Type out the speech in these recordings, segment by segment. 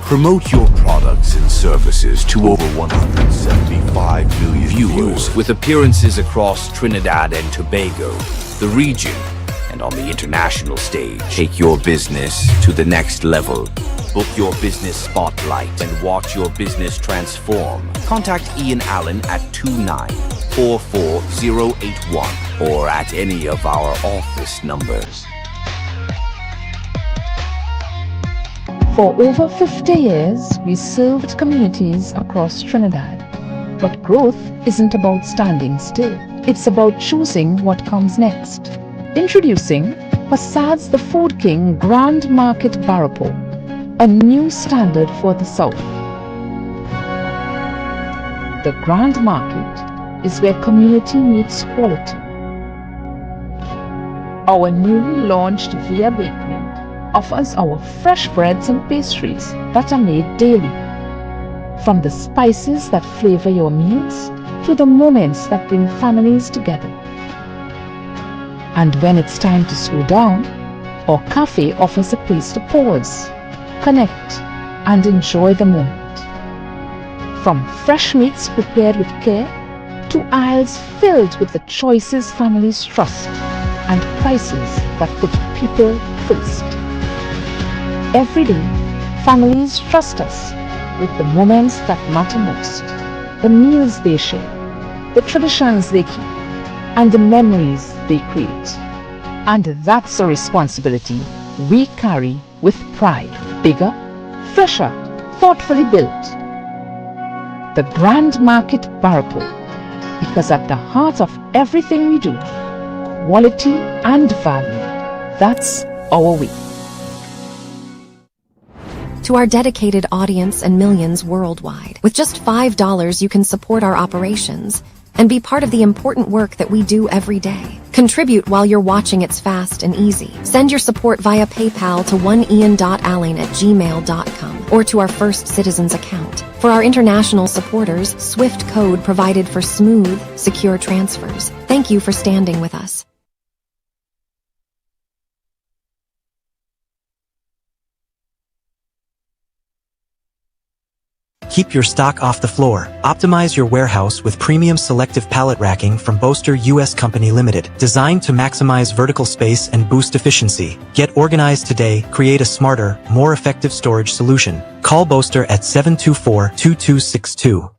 Promote your products and services to over 175 million viewers with appearances across Trinidad and Tobago, the region, and on the international stage. Take your business to the next level. Book your business spotlight and watch your business transform. Contact Ian Allen at 2944081 or at any of our office numbers. For over 50 years, we served communities across Trinidad. But growth isn't about standing still. It's about choosing what comes next. Introducing Preysal's The Food King Grand Market Barapo, a new standard for the South. The Grand Market is where community meets quality. Our newly launched Via Bakery offers our fresh breads and pastries that are made daily. From the spices that flavor your meals to the moments that bring families together. And when it's time to slow down, our cafe offers a place to pause, connect, and enjoy the moment. From fresh meats prepared with care to aisles filled with the choices families trust and prices that put people first. Every day, families trust us with the moments that matter most, the meals they share, the traditions they keep, and the memories they create. And that's a responsibility we carry with pride. Bigger, fresher, thoughtfully built. The Grand Market Barapo, because at the heart of everything we do, quality and value, that's our way. To our dedicated audience and millions worldwide, with just $5 you can support our operations and be part of the important work that we do every day. Contribute while you're watching. It's fast and easy. Send your support via PayPal to oneian.allen@gmail.com or to our First Citizens account. For our international supporters, SWIFT code provided for smooth, secure transfers. Thank you for standing with us. Keep your stock off the floor. Optimize your warehouse with premium selective pallet racking from Boaster US Company Limited, designed to maximize vertical space and boost efficiency. Get organized today. Create a smarter, more effective storage solution. Call Boaster at 724-2262.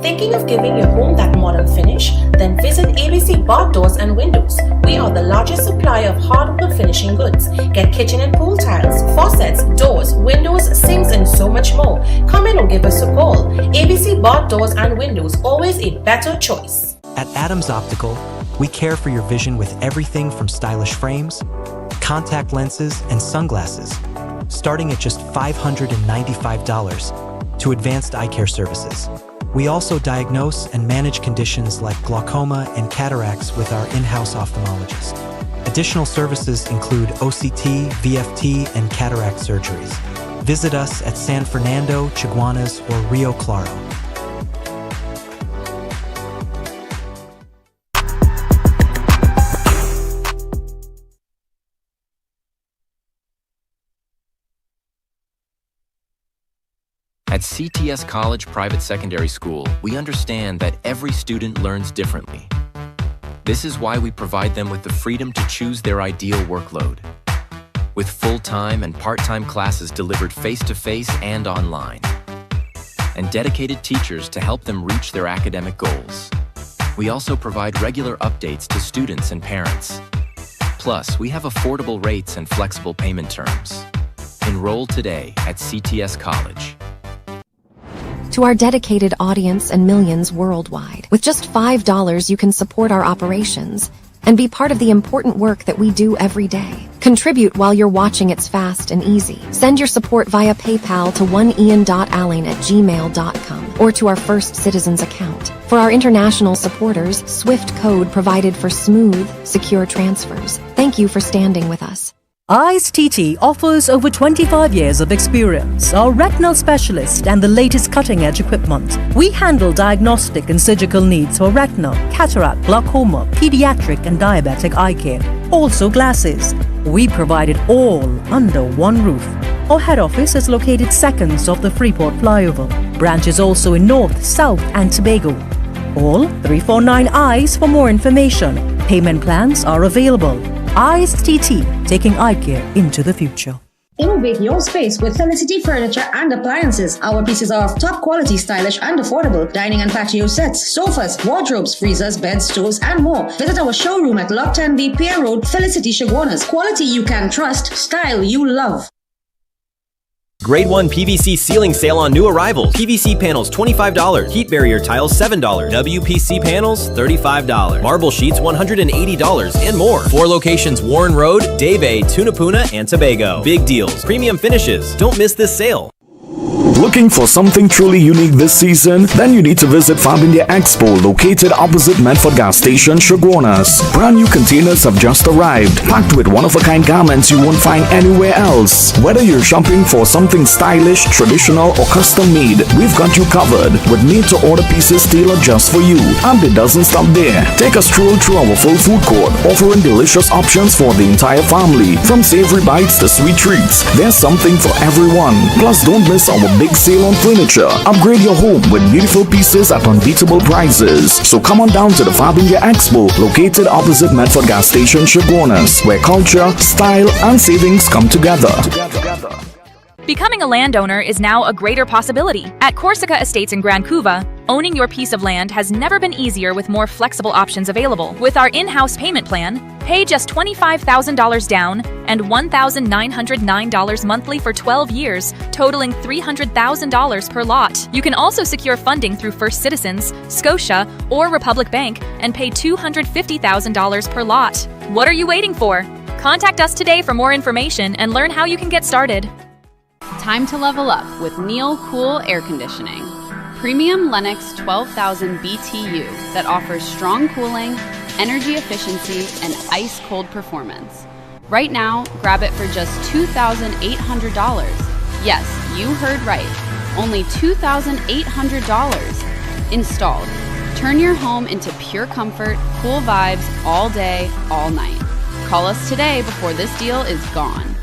Thinking of giving your home that modern finish? Then visit ABC Bar Doors and Windows. We are the largest supplier of hardwood finishing goods. Get kitchen and pool tiles, faucets, doors, windows, sinks, and so much more. Come in or give us a call. ABC Bar Doors and Windows, always a better choice. At Adams Optical, we care for your vision with everything from stylish frames, contact lenses, and sunglasses, starting at just $595, to advanced eye care services. We also diagnose and manage conditions like glaucoma and cataracts with our in-house ophthalmologist. Additional services include OCT, VFT, and cataract surgeries. Visit us at San Fernando, Chaguanas, or Rio Claro. At CTS College Private Secondary School, we understand that every student learns differently. This is why we provide them with the freedom to choose their ideal workload. With full-time and part-time classes delivered face-to-face and online, and dedicated teachers to help them reach their academic goals. We also provide regular updates to students and parents. Plus, we have affordable rates and flexible payment terms. Enroll today at CTS College. To our dedicated audience and millions worldwide, with just $5 you can support our operations and be part of the important work that we do every day. Contribute while you're watching. It's fast and easy. Send your support via PayPal to oneian.allen@gmail.com or to our First Citizens account. For our international supporters, SWIFT code provided for smooth, secure transfers. Thank you for standing with us. Eyes TT offers over 25 years of experience, are retinal specialist and the latest cutting-edge equipment. We handle diagnostic and surgical needs for retina, cataract, glaucoma, pediatric and diabetic eye care, also glasses. We provide it all under one roof. Our head office is located seconds off the Freeport flyover. Branches also in North, South and Tobago. Call 349 Eyes for more information. Payment plans are available. Eyes TT, taking eye care into the future. Innovate your space with Felicity Furniture and Appliances. Our pieces are of top quality, stylish and affordable. Dining and patio sets, sofas, wardrobes, freezers, beds, stoves and more. Visit our showroom at Lot 10B Pier Road, Felicity Chaguanas. Quality you can trust, style you love. Grade 1 PVC ceiling sale on new arrivals. PVC panels $25. Heat barrier tiles $7. WPC panels $35. Marble sheets $180 and more. 4 locations: Warren Road, Davie, Tunapuna, and Tobago. Big deals, premium finishes. Don't miss this sale. Looking for something truly unique this season? Then you need to visit Fab India Expo, located opposite Medford Gas Station, Chaguanas. Brand new containers have just arrived, packed with one-of-a-kind garments you won't find anywhere else. Whether you're shopping for something stylish, traditional, or custom-made, we've got you covered with made-to-order pieces tailored just for you. And it doesn't stop there. Take a stroll through our full food court, offering delicious options for the entire family. From savory bites to sweet treats, there's something for everyone. Plus, don't miss our big sale on furniture. Upgrade your home with beautiful pieces at unbeatable prices. So come on down to the Fab India Expo, located opposite Medford Gas Station, Chaguanas, where culture, style, and savings come together. Becoming a landowner is now a greater possibility. At Corsica Estates in Grand Couva, owning your piece of land has never been easier with more flexible options available. With our in-house payment plan, pay just $25,000 down and $1,909 monthly for 12 years, totaling $300,000 per lot. You can also secure funding through First Citizens, Scotia, or Republic Bank and pay $250,000 per lot. What are you waiting for? Contact us today for more information and learn how you can get started. Time to level up with Neil Cool Air Conditioning. Premium Lennox 12,000 BTU that offers strong cooling, energy efficiency, and ice-cold performance. Right now, grab it for just $2,800. Yes, you heard right. Only $2,800 installed. Turn your home into pure comfort, cool vibes all day, all night. Call us today before this deal is gone.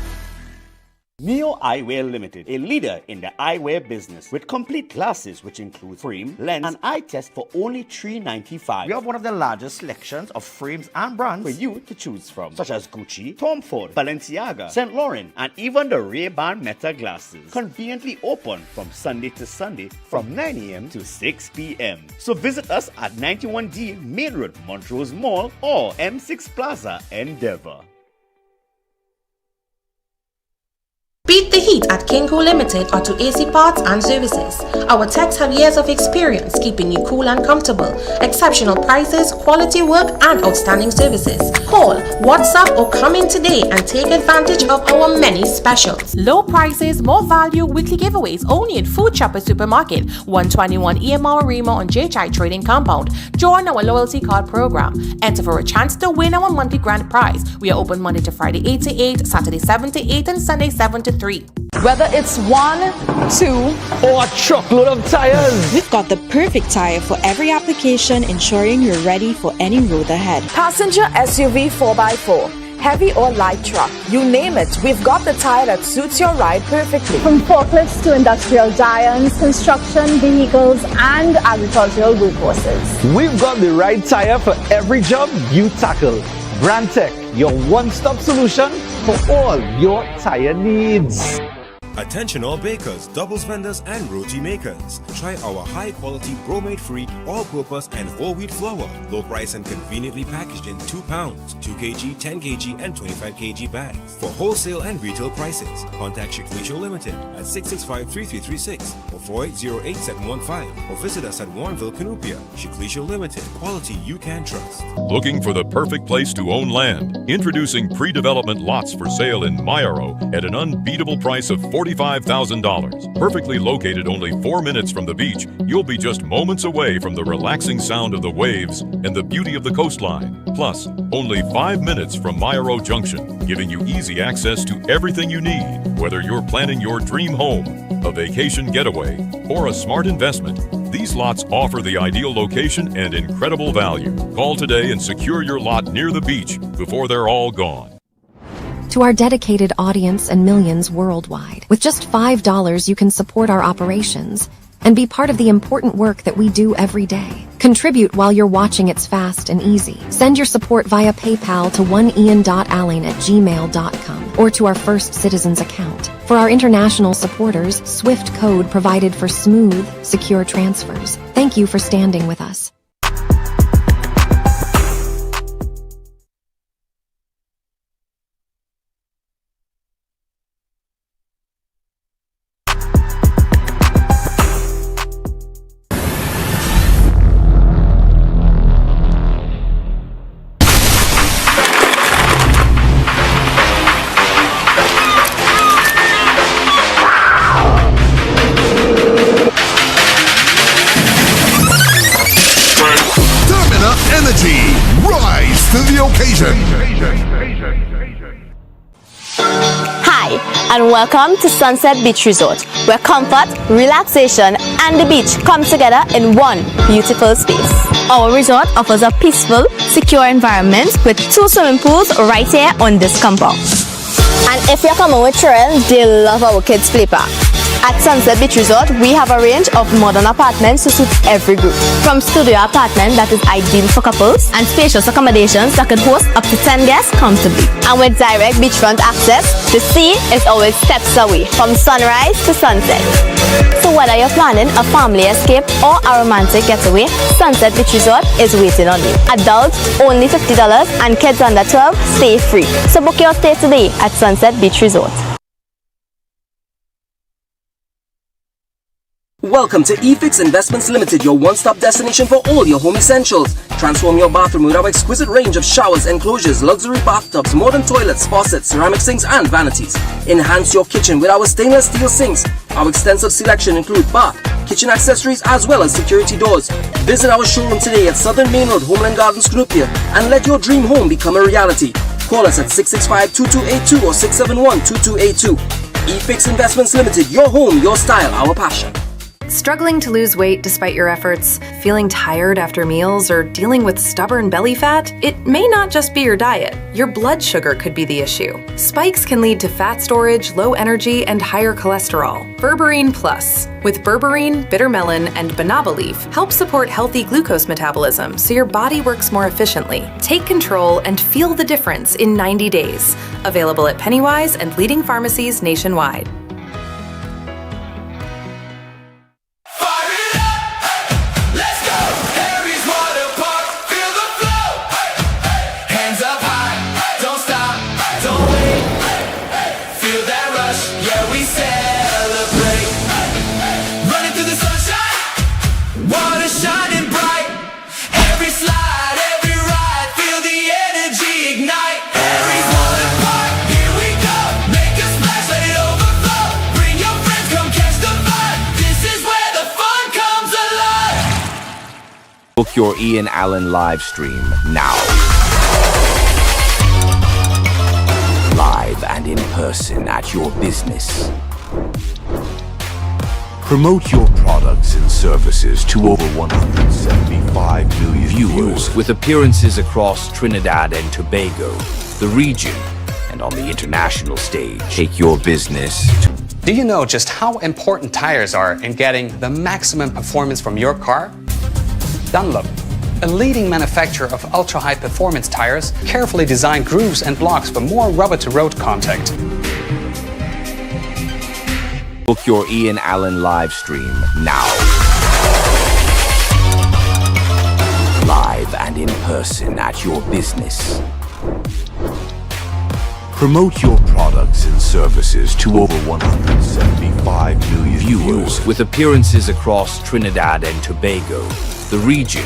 Neo Eyewear Limited, a leader in the eyewear business with complete glasses which include frame, lens, and eye test for only $395. We have one of the largest selections of frames and brands for you to choose from, such as Gucci, Tom Ford, Balenciaga, St. Laurent, and even the Ray-Ban Meta glasses. Conveniently open from Sunday to Sunday from 9 a.m. to 6 p.m. So visit us at 91D Main Road, Montrose Mall, or M6 Plaza, Endeavour. Beat the heat at Kinko Limited Auto AC Parts and Services. Our techs have years of experience keeping you cool and comfortable. Exceptional prices, quality work, and outstanding services. Call, WhatsApp, or come in today and take advantage of our many specials. Low prices, more value, weekly giveaways only at Food Shopper Supermarket, 121 EMR Rima on JHI Trading Compound. Join our loyalty card program. Enter for a chance to win our monthly grand prize. We are open Monday to Friday 8 to 8, Saturday 7 to 8, and Sunday 7 to 3. Whether it's 1, 2, or a truckload of tires, we've got the perfect tire for every application, ensuring you're ready for any road ahead. Passenger SUV 4x4, heavy or light truck, you name it, we've got the tire that suits your ride perfectly. From forklifts to industrial giants, construction vehicles, and agricultural workhorses, we've got the right tire for every job you tackle. Brandtech, your one-stop solution for all your tire needs. Attention all bakers, doubles vendors, and roti makers. Try our high-quality bromate-free, all-purpose, and whole wheat flour. Low price and conveniently packaged in 2 pounds, 2 kg, 10 kg, and 25 kg bags. For wholesale and retail prices, contact Shiklisho Limited at 665-3336 or 4808-715 or visit us at Warrenville, Cunupia. Shiklisho Limited, quality you can trust. Looking for the perfect place to own land? Introducing pre-development lots for sale in Mayaro at an unbeatable price of $45,000. Perfectly located only 4 minutes from the beach, you'll be just moments away from the relaxing sound of the waves and the beauty of the coastline. Plus, only 5 minutes from Mayaro Junction, giving you easy access to everything you need. Whether you're planning your dream home, a vacation getaway, or a smart investment, these lots offer the ideal location and incredible value. Call today and secure your lot near the beach before they're all gone. To our dedicated audience and millions worldwide, with just $5 you can support our operations and be part of the important work that we do every day. Contribute while you're watching. It's fast and easy. Send your support via PayPal to oneian.allen@gmail.com or to our First Citizens account. For our international supporters, Swift code provided for smooth, secure transfers. Thank you for standing with us. Hi, and welcome to Sunset Beach Resort, where comfort, relaxation, and the beach come together in one beautiful space. Our resort offers a peaceful, secure environment with 2 swimming pools right here on this compound. And if you're coming with children, they love our kids' play park. At Sunset Beach Resort, we have a range of modern apartments to suit every group. From studio apartment that is ideal for couples and spacious accommodations that can host up to 10 guests comfortably. And with direct beachfront access, the sea is always steps away from sunrise to sunset. So whether you're planning a family escape or a romantic getaway, Sunset Beach Resort is waiting on you. Adults only $50 and kids under 12 stay free. So book your stay today at Sunset Beach Resort. Welcome to eFix Investments Limited, your one-stop destination for all your home essentials. Transform your bathroom with our exquisite range of showers, enclosures, luxury bathtubs, modern toilets, faucets, ceramic sinks, and vanities. Enhance your kitchen with our stainless steel sinks. Our extensive selection includes bath, kitchen accessories, as well as security doors. Visit our showroom today at Southern Main Road, Homeland Gardens, Cunupia, and let your dream home become a reality. Call us at 665-2282 or 671-2282. eFix Investments Limited, your home, your style, our passion. Struggling to lose weight despite your efforts, feeling tired after meals, or dealing with stubborn belly fat? It may not just be your diet. Your blood sugar could be the issue. Spikes can lead to fat storage, low energy, and higher cholesterol. Berberine Plus, with berberine, bitter melon, and banaba leaf, helps support healthy glucose metabolism so your body works more efficiently. Take control and feel the difference in 90 days. Available at Pennywise and leading pharmacies nationwide. Book your Ian Allen live stream now. Live and in person at your business. Promote your products and services to over 175 million viewers with appearances across Trinidad and Tobago, the region, and on the international stage. Take your business to... Do you know just how important tires are in getting the maximum performance from your car? Dunlop, a leading manufacturer of ultra-high performance tires, carefully designed grooves and blocks for more rubber-to-road contact. Book your Ian Allen live stream now. Live and in person at your business. Promote your products and services to over 175 million viewers with appearances across Trinidad and Tobago, the region,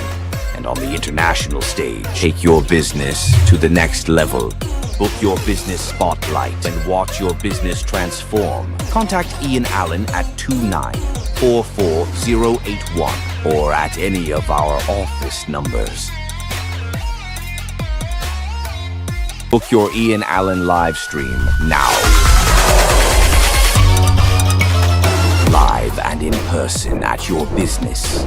and on the international stage. Take your business to the next level. Book your business spotlight and watch your business transform. Contact Ian Allen at 2944081 or at any of our office numbers. Book your Ian Allen live stream now. Live and in person at your business.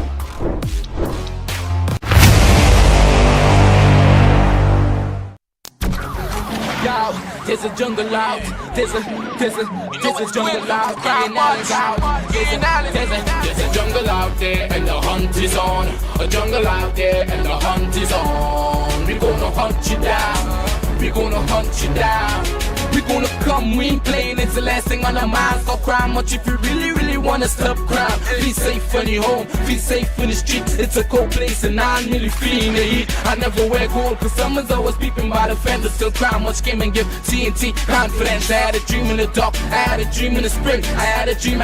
Yo, there's a jungle out. There's a jungle out. Ian Allen's out. There's a jungle out there and the hunt is on. A jungle out there and the hunt is on. We gonna hunt you down. We gonna hunt you down. We gonna come, we ain't playing, it's the last thing on our minds. Stop crime much if you really wanna stop crime. Be safe when you're home, be safe in the street. It's a cold place and I'm really feeling the heat. I never wear gold cause someone's always peeping by the fence. Still crime much came and give TNT confidence. I had a dream in the dark, I had a dream in the spring. I had a dream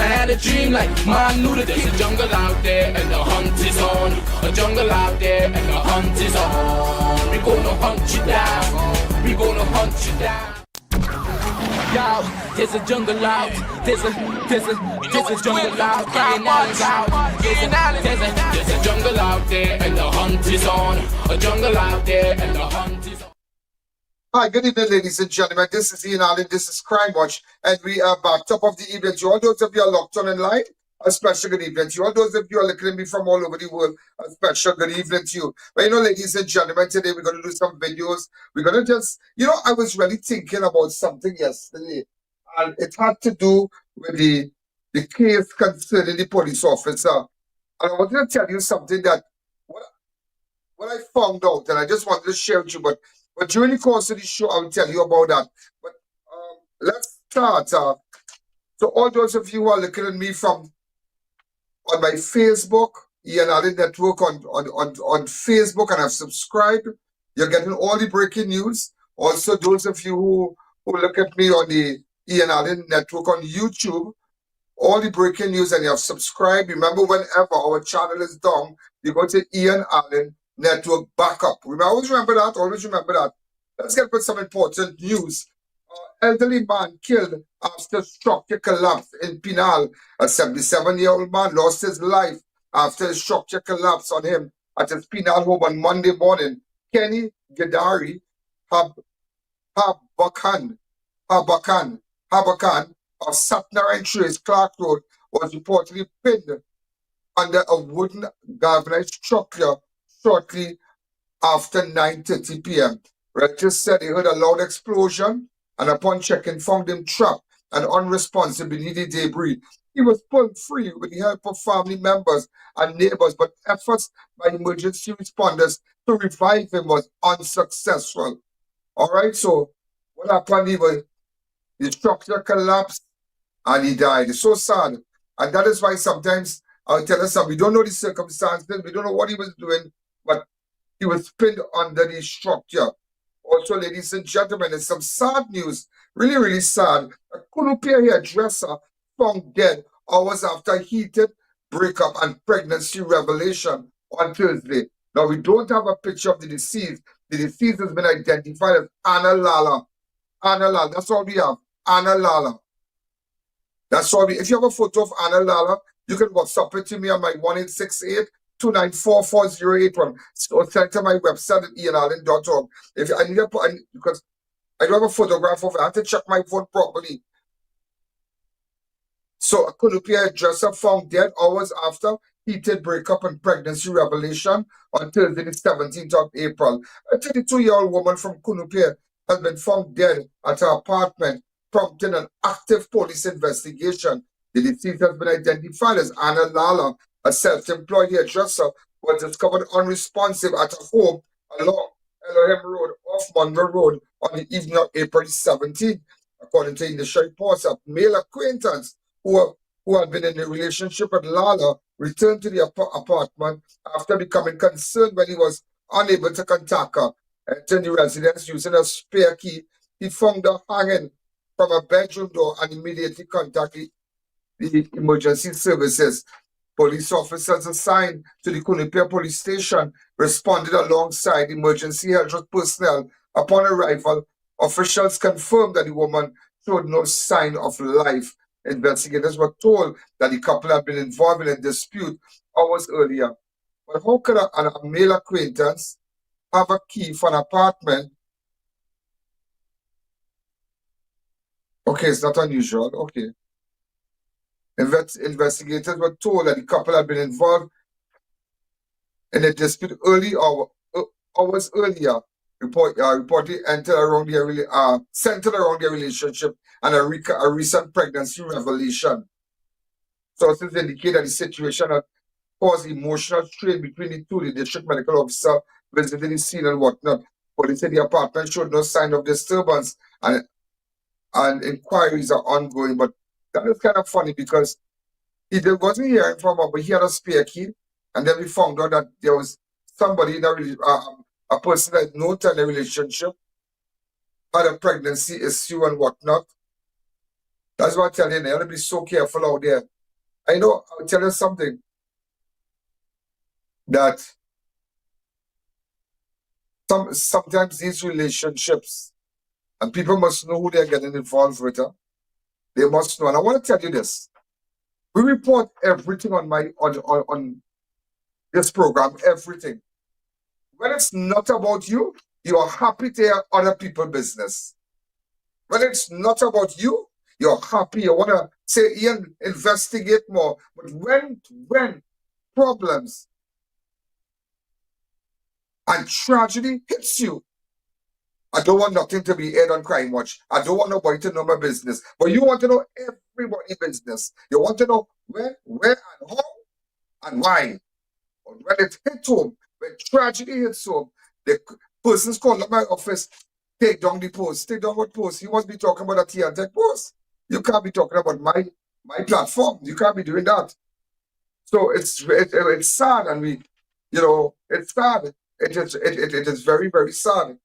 like Martin Luther King. There's a jungle out there and the hunt is on. A jungle out there and the hunt is on. We gonna hunt you down. We gonna hunt you down. Yo, there's a jungle out. There's a jungle out. Ian Allen's out. There's a jungle out there and the hunt is on. A jungle out there and the hunt is on. Hi, good evening, ladies and gentlemen. This is Ian Allen. This is Crime Watch, and we are back. Top of the evening to all those of you are locked on in line. A special good evening to you. All those of you are looking at me from all over the world, a special good evening to you. But you know, ladies and gentlemen, today we're going to do some videos. We're going to just, I was really thinking about something yesterday, and it had to do with the case concerning the police officer. And I wanted to tell you something that what I found out, and I just wanted to share with you, but during the course of the show, I'll tell you about that. But let's start. So all those of you who are looking at me from on my Facebook, Ian Allen Network on Facebook, and have subscribed, you're getting all the breaking news. Also, those of you who look at me on the Ian Allen Network on YouTube, all the breaking news, and you have subscribed. Remember, whenever our channel is down, you go to Ian Allen Network backup. Always remember that. Always remember that. Let's get with some important news. Elderly man killed after structure collapse in Penal. A 77-year-old man lost his life after a structure collapsed on him at his Penal home on Monday morning. Kenny Girdharie Harbuckhan of Satnarine Trace, Clarke Road, was reportedly pinned under a wooden galvanized structure shortly after 9:30 p.m. Relatives said they heard a loud explosion and upon checking found him trapped and unresponsive beneath the debris. He was pulled free with the help of family members and neighbors, but efforts by emergency responders to revive him was unsuccessful. All right, so what happened? The structure collapsed and he died. It's so sad. And that is why sometimes I'll tell us we don't know the circumstances, we don't know what he was doing, but he was pinned under the structure. Also, ladies and gentlemen, there's some sad news, really sad. A Cunupia hairdresser found dead hours after heated breakup and pregnancy revelation on Thursday. Now, we don't have a picture of the deceased. The deceased has been identified as Anna Lala. Anna Lala, that's all we have. Anna Lala. That's all if you have a photo of Anna Lala, you can WhatsApp it to me on my 1-868-294-4081. So send to my website at ianallen.org. If I need because I don't have a photograph of it, I have to check my phone properly. So a Cunupia dresser found dead hours after heated breakup and pregnancy revelation on Thursday, the 17th of April. A 32-year-old woman from Cunupia has been found dead at her apartment, prompting an active police investigation. The deceased has been identified as Anna Lala, a self-employed hairdresser, was discovered unresponsive at her home along Elohim Road off Monroe Road on the evening of April 17th. According to initial reports, a male acquaintance who had been in a relationship with Lala returned to the apartment after becoming concerned when he was unable to contact her. Entering the residence using a spare key, he found her hanging from a bedroom door and immediately contacted the emergency services. Police officers assigned to the Cunupia police station responded alongside emergency health personnel. Upon arrival, Officials confirmed that the woman showed no sign of life. Investigators were told that the couple had been involved in a dispute hours earlier. But how could a male acquaintance have a key for an apartment? Okay, it's not unusual. Okay. Investigators were told that the couple had been involved in a dispute hours earlier. Reportedly centered around their relationship and a recent pregnancy revelation. Sources indicate that the situation had caused emotional strain between the two. The district medical officer visited the scene and whatnot. Police said the apartment showed no sign of disturbance, and inquiries are ongoing. But that is kind of funny because he wasn't hearing from her, but he had a spare key, and then we found out that there was somebody a person that had known in a relationship had a pregnancy issue and whatnot. That's what I'm telling you. You have to be so careful out there. I know, I'll tell you something, that sometimes these relationships, and people must know who they're getting involved with. They must know. And I want to tell you this. We report everything on this program, everything. When it's not about you, you are happy to hear other people's business. When it's not about you, you're happy. You want to say, Ian, investigate more. But when problems and tragedy hits you, I don't want nothing to be aired on Crime Watch. I don't want nobody to know my business. But you want to know everybody's business. You want to know where, and how, and why. But when it hits home, when tragedy hits home, the person's called up my office, take down the post. Take down what post? You must be talking about a T&Tech post. You can't be talking about my platform. You can't be doing that. So it's sad, and it's sad. It is very, very sad.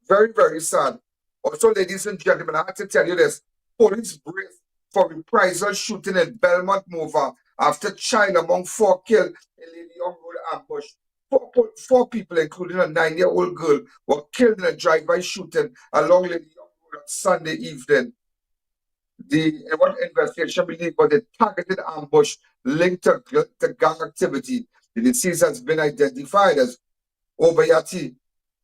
Very, very sad. Also, ladies and gentlemen, I have to tell you this. Police brace for reprisal shooting in Belmont Mova after child among 4 killed in Lady Young Road ambush. Four people, including a 9-year-old girl, were killed in a drive-by shooting along Lady Young Road on Sunday evening. What investigation believed was a targeted ambush linked to gang activity. The deceased has been identified as Obayati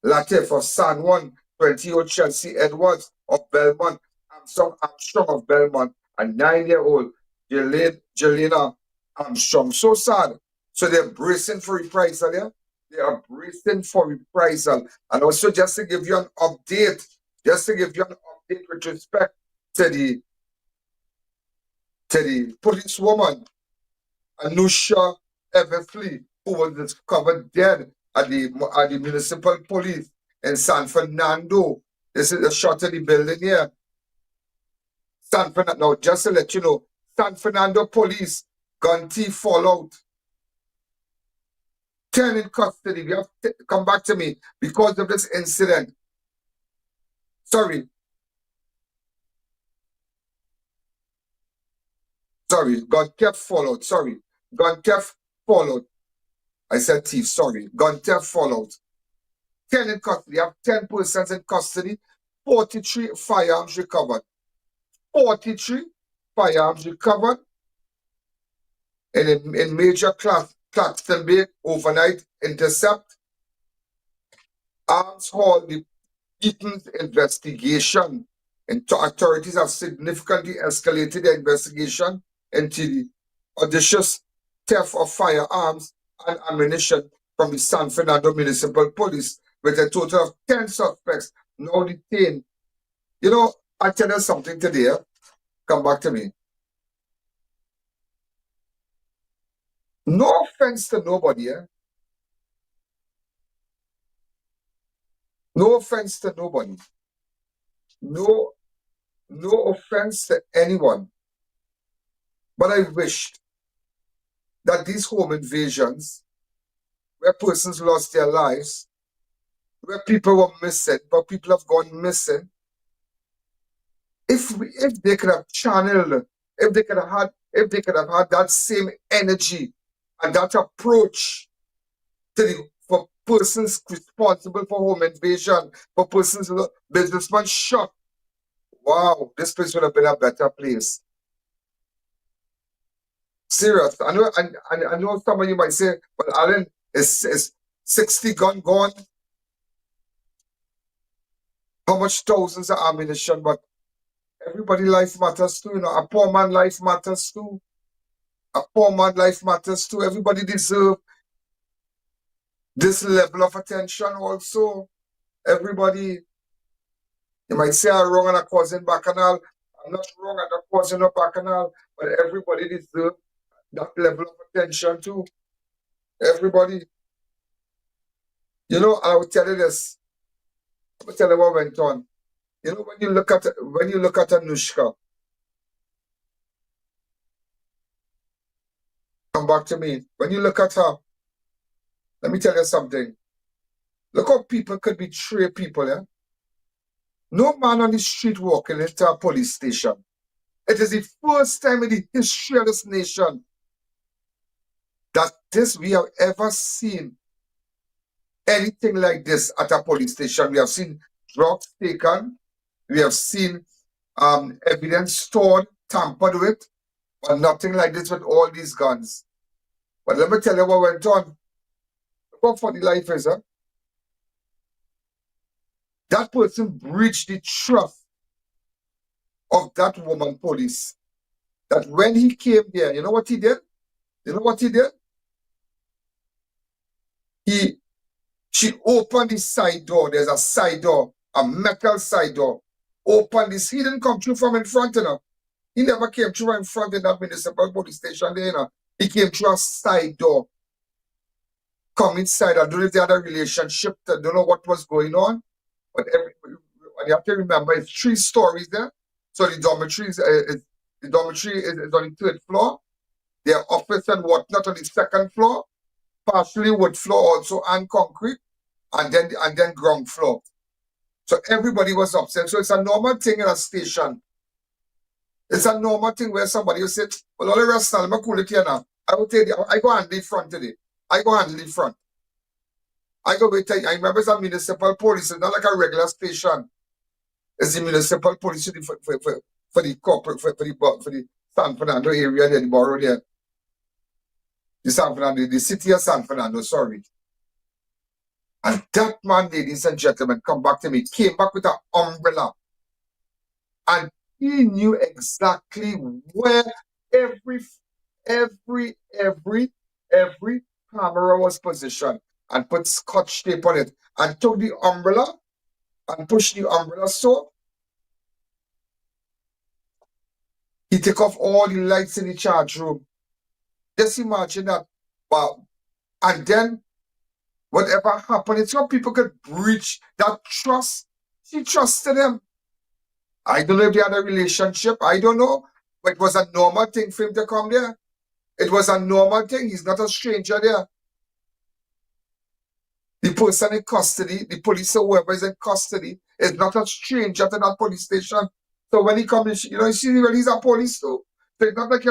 Latif of San Juan, 20-year-old Chelsea Edwards of Belmont, Armstrong of Belmont, and 9-year-old Jelena Armstrong. So sad. So they're bracing for reprisal, yeah? They are bracing for reprisal. And also, just to give you an update, with respect to the policewoman, Anusha Everfleet, who was discovered dead at the municipal police in San Fernando. This is a shot of the building here. San Fernando. Now, just to let you know, San Fernando police gun thief fallout. 10 in custody. We have to come back to me because of this incident. Sorry, gun theft fallout. Sorry, gun theft fallout. I said thief, sorry. Gun theft fallout. 10 in custody. You have 10 persons in custody. 43 firearms recovered. 43 firearms recovered in major Claxton Bay overnight intercept. Arms Hall, the Eaton's investigation. And authorities have significantly escalated the investigation into the audacious theft of firearms and ammunition from the San Fernando Municipal Police, with a total of 10 suspects now detained. You know, I tell you something today. Come back to me. No offense to nobody. No offense to nobody. No offense to anyone. But I wished that these home invasions, where persons lost their lives, where people were missing, but people have gone missing, if they could have channeled, if they could have had that same energy and that approach for persons responsible for home invasion, for persons, businessmen shot. Wow, this place would have been a better place. Serious. I know some of you might say, well, Alan, is 60 gun gone? How much thousands of ammunition? But everybody life matters too, you know. A poor man life matters too. A poor man life matters too. Everybody deserve this level of attention also. Everybody, you might say I'm wrong and I'm causing bacchanal. I'm not wrong, I'm not causing a bacchanal, but everybody deserve that level of attention too. Everybody. You know, I will tell you this. I will tell you what went on. You know, when you look at Anushka, come back to me. When you look at her, let me tell you something. Look how people could betray people, yeah? No man on the street walking into a police station. It is the first time in the history of this nation that we have ever seen anything like this at a police station. We have seen drugs taken. We have seen evidence stored, tampered with, but nothing like this with all these guns. But let me tell you what went on. Look how funny life is, huh? That person breached the trust of that woman police. That when he came there, you know what he did? You know what he did? She opened the side door. There's a side door, a metal side door. Opened this. He didn't come through from in front, you know. He never came through in front in that municipal police station there, you know. He came through a side door. Come inside. I don't know if they had a relationship. I don't know what was going on. But you have to remember, it's 3 stories there. So the dormitory is on the 3rd floor. Their office and whatnot on the 2nd floor. Partially wood floor also and concrete. And then ground floor. So everybody was upset. So it's a normal thing in a station. It's a normal thing where somebody will say, well, all the rest of them are cool it here now. I will tell you, I go handle the front today. I go handle the front. I go wait. I remember it's a municipal police. It's not like a regular station. It's the municipal police for the corporate, for the San Fernando area there, the borough there. The San Fernando, the city of San Fernando, sorry. And that man, ladies and gentlemen, come back to me, came back with an umbrella. And he knew exactly where every camera was positioned and put scotch tape on it and took the umbrella and pushed the umbrella so he took off all the lights in the charge room. Just imagine that. Wow. And then whatever happened, it's how people could breach that trust. She trusted him. I don't know if they had a relationship. I don't know. But it was a normal thing for him to come there. It was a normal thing. He's not a stranger there. The person in custody, the police or whoever is in custody, is not a stranger to that police station. So when he comes, you know, you see, well, he's a police too. So it's not like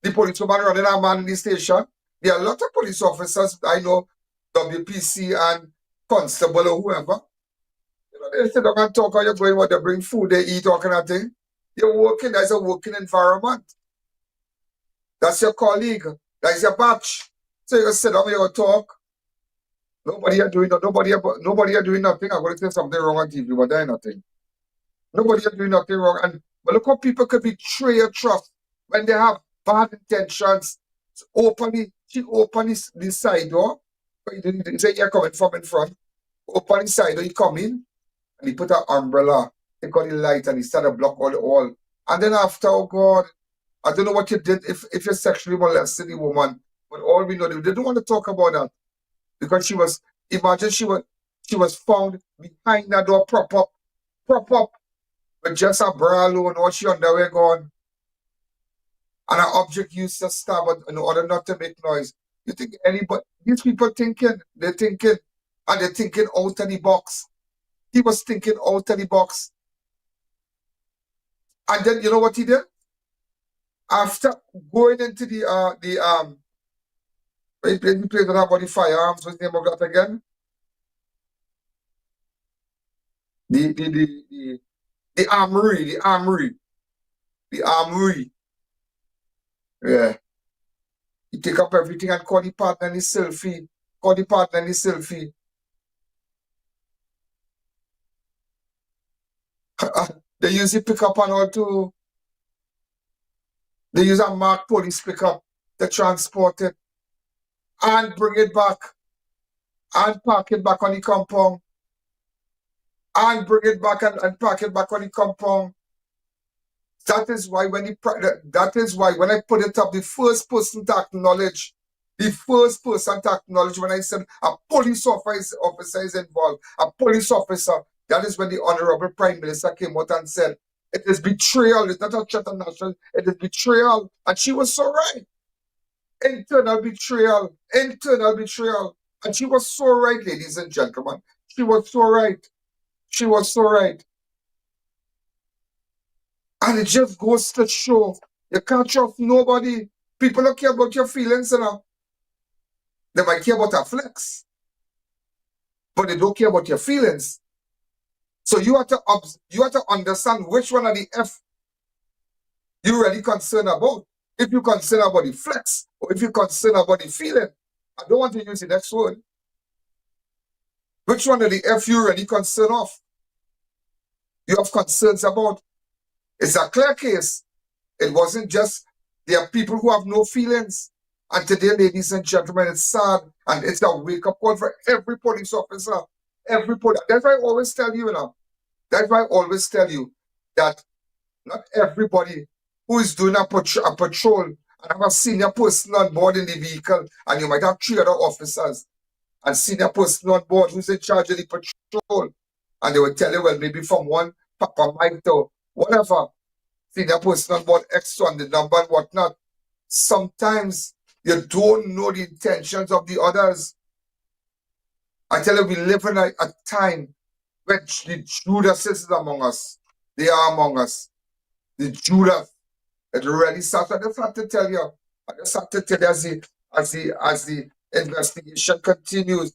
the policewoman running a man in the station. There are a lot of police officers, I know, WPC and constable or whoever. You know, they sit down and talk how you're going, what they bring food, they eat, all kind of thing. You're working, that's a working environment. That's your colleague. That's your batch. So you sit down, you talk. Nobody are doing nothing. I'm going to say something wrong on TV, but there ain't nothing. Nobody are doing nothing wrong. But look how people could betray your trust when they have bad intentions. She opened the side door. You say you're coming from in front. Open the side door, you come in, and he put an umbrella, take out the light, and he started to block all the wall. And then after, oh God, I don't know what you did if you sexually molested the woman, but all we know, they don't want to talk about that. Because she was found behind that door, prop up, with just a bra alone, all she underwear gone, and an object used to stab in order not to make noise. You think anybody, these people they're thinking out of the box. He was thinking out of the box. And then you know what he did? After going into the place that have all the firearms, what's the name of that again? The armory. Yeah. He take up everything and call the partner in his selfie. They use the pickup and all to. They use a marked police pickup to transport it and bring it back and park it back on the compound and bring it back and park it back on the compound. That is why when I put it up, the first person to acknowledge when I said a police officer is involved, a police officer, that is when the Honorable Prime Minister came out and said, it is betrayal, it's not a threat of national, it is betrayal. And she was so right. Internal betrayal. And she was so right, ladies and gentlemen. She was so right. And it just goes to show you can't trust nobody. People don't care about your feelings, you know. They might care about a flex, but they don't care about your feelings. So you have to understand which one of the F you're really concerned about. If you're concerned about the flex, or if you're concerned about the feeling. I don't want to use the next word. Which one of the F you're really concerned of? You have concerns about. It's a clear case. It wasn't just, there are people who have no feelings. And today, ladies and gentlemen, it's sad. And it's a wake-up call for every police officer. That's why I always tell you, that not everybody who is doing a patrol and have a senior person on board in the vehicle, and you might have 3 other officers and senior person on board who's in charge of the patrol. And they will tell you, well, maybe from one Papa Mike to whatever, senior person on board X on the number and whatnot. Sometimes you don't know the intentions of the others. I tell you, we live in a time where the Judas is among us. They are among us. The Judas. It really starts. I just have to tell you as the investigation continues.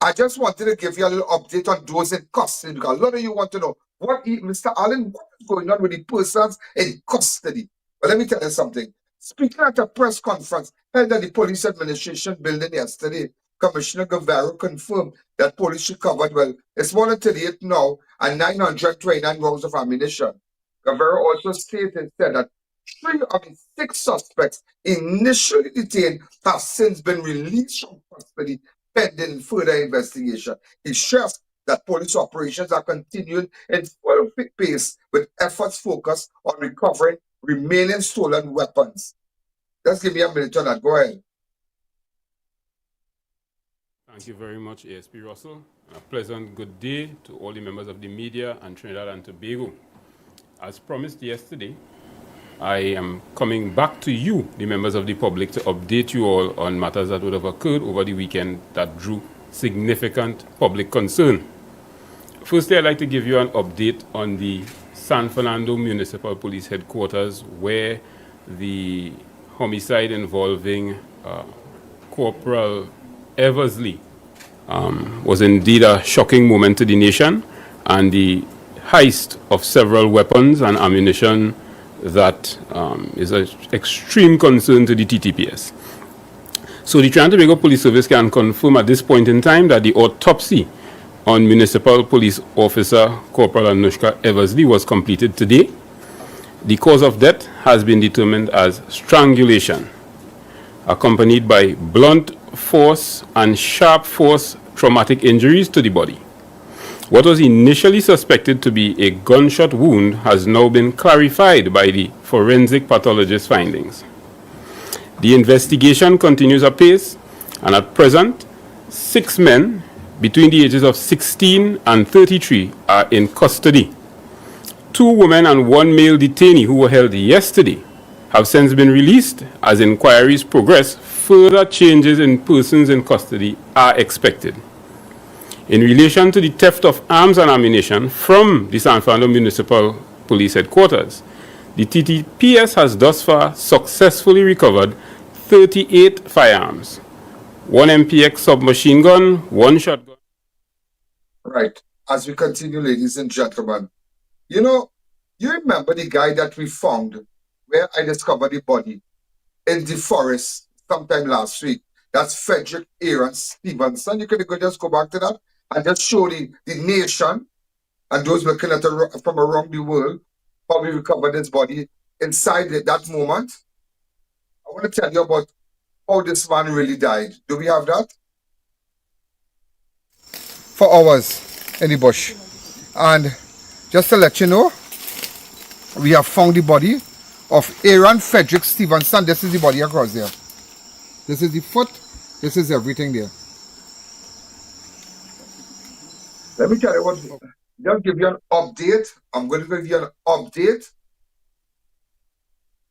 I just wanted to give you a little update on those in custody, because a lot of you want to know Mr. Allen, what is going on with the persons in custody? But let me tell you something. Speaking at a press conference held at the Police Administration building yesterday, Commissioner Guevara confirmed that police recovered, well, it's more than 38 now, and 929 rounds of ammunition. Guevara also said that 3 of the 6 suspects initially detained have since been released from custody pending further investigation. He stressed that police operations are continuing in full pace with efforts focused on recovering remaining stolen weapons. Just give me a minute on that. Go ahead. Thank you very much, ASP Russell. A pleasant good day to all the members of the media and Trinidad and Tobago. As promised yesterday, I am coming back to you, the members of the public, to update you all on matters that would have occurred over the weekend that drew significant public concern. Firstly, I'd like to give you an update on the San Fernando Municipal Police Headquarters, where the homicide involving Corporal Eversley was indeed a shocking moment to the nation, and the heist of several weapons and ammunition that is an extreme concern to the TTPS. So the Trinidad and Tobago Police Service can confirm at this point in time that the autopsy on Municipal Police Officer Corporal Anushka Eversley was completed today. The cause of death has been determined as strangulation, accompanied by blunt force and sharp force traumatic injuries to the body. What was initially suspected to be a gunshot wound has now been clarified by the forensic pathologist's findings. The investigation continues apace, and at present, 6 men between the ages of 16 and 33 are in custody. 2 women and 1 male detainee who were held yesterday have since been released. As inquiries progress, further changes in persons in custody are expected. In relation to the theft of arms and ammunition from the San Fernando Municipal Police Headquarters, the TTPS has thus far successfully recovered 38 firearms, 1 MPX submachine gun, 1 shotgun. Right. As we continue, ladies and gentlemen, you know, you remember the guy that we found where I discovered the body in the forest sometime last week? That's Frederick Aaron Stevenson. You can just go back to that and just show the nation and those looking at it from around the world how we recovered his body inside that moment. I want to tell you about how this man really died. Do we have that? For hours in the bush. And just to let you know, we have found the body of Aaron Frederick Stevenson. This is the body across there. This is the foot. This is everything there. Let me tell you what, just give you an update. I'm going to give you an update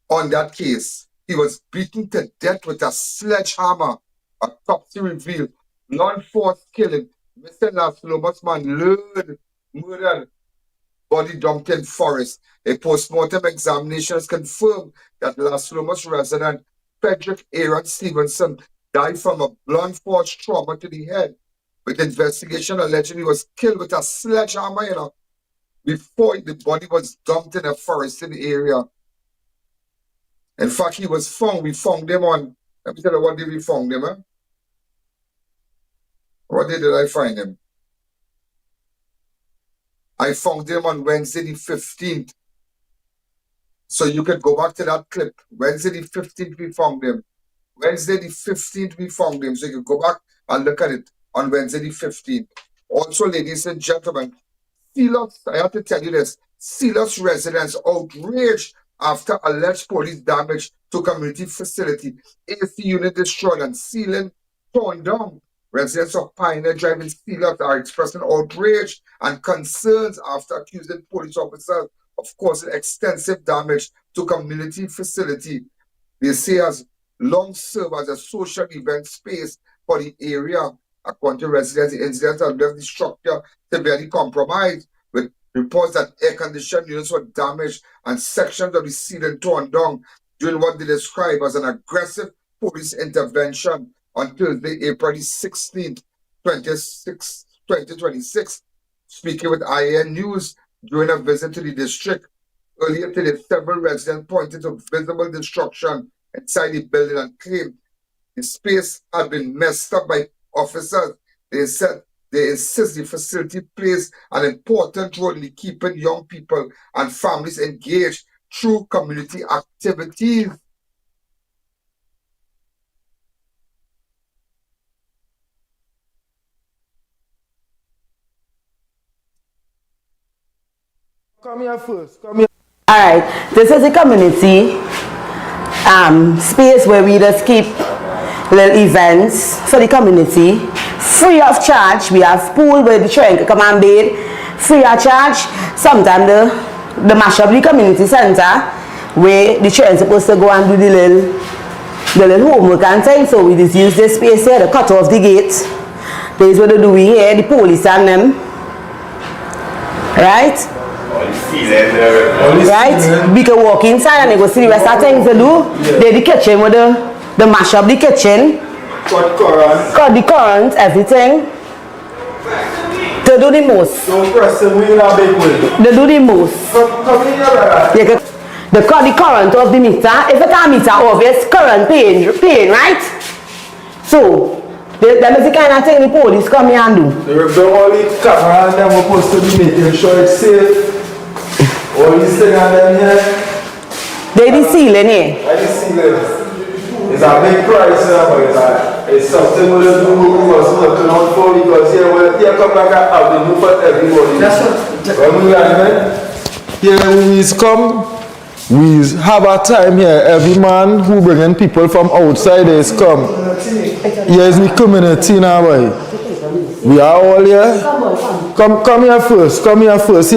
on that case. He was beaten to death with a sledgehammer. Autopsy revealed non-forced killing. Mr. Laslomas man lured, murdered, body dumped in forest. A post-mortem examination has confirmed that Laslomas resident Frederick Aaron Stevenson died from a blunt force trauma to the head, with investigation alleging he was killed with a sledgehammer, before the body was dumped in a forest in the area. In fact, he was found. We found him on, let me tell you what day we found him, eh? What day did I find him? I found him on Wednesday the 15th. So you can go back to that clip. Wednesday the 15th we found him. Wednesday the 15th we found him. So you can go back and look at it on Wednesday the 15th. Also, ladies and gentlemen, Sealos, I have to tell you this, Sealos residents outraged after alleged police damage to community facility. AC unit destroyed and ceiling torn down. Residents of Pioneer Drive in Sealos are expressing outrage and concerns after accusing police officers of causing extensive damage to community facility. They say has long served as a social event space for the area. According to residents, the incident has left the structure severely compromised, with reports that air conditioning units were damaged and sections of the ceiling torn down during what they describe as an aggressive police intervention on Thursday, April 16th, 2026. Speaking with I.A.N. News during a visit to the district earlier today, several residents pointed to visible destruction inside the building and claimed the space had been messed up by officers. They said they insist the facility plays an important role in keeping young people and families engaged through community activities. Come here first. Come here. All right. This is a community space where we just keep little events for the community, free of charge. We have pool where the children can come and bathe, free of charge. Sometimes the mash up the community center where the children supposed to go and do the little homework and things. So we just use this space here to cut off the gate. This is what they do here, the police and them. Right? Right? We can walk inside and they go see the rest of things to do. They're the kitchen with the mash up the kitchen. Cut the current, everything. They do the most. Don't press the wheel a big way. They do the most. They cut the current off the meter. If you can't meter off, it's current paying, right? So that is the kind of thing the police come here and do. They rip down all the camera and them are supposed to be making sure it's safe. All these things are them here. They the ceiling here. The ceiling. It's a big price, but it's something we do was working out for, because here come like a avenue for everybody. That's what. When we here when we come, we have a time here. Every man who bringing people from outside is come. Here is the community now, boy. We are all here. Come here first. Come here first.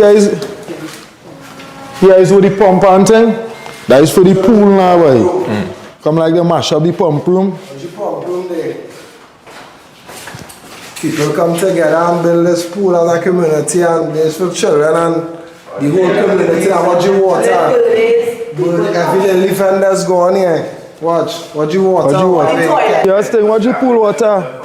Here is with the pump and thing. That is for the pool now, boy. Come like they mash up the pump room. The pump room there. People come together and build this pool as a community, and this for children and the whole community and watch the water. But every little event that's going here. What you want? Yes, thing, what you pull water?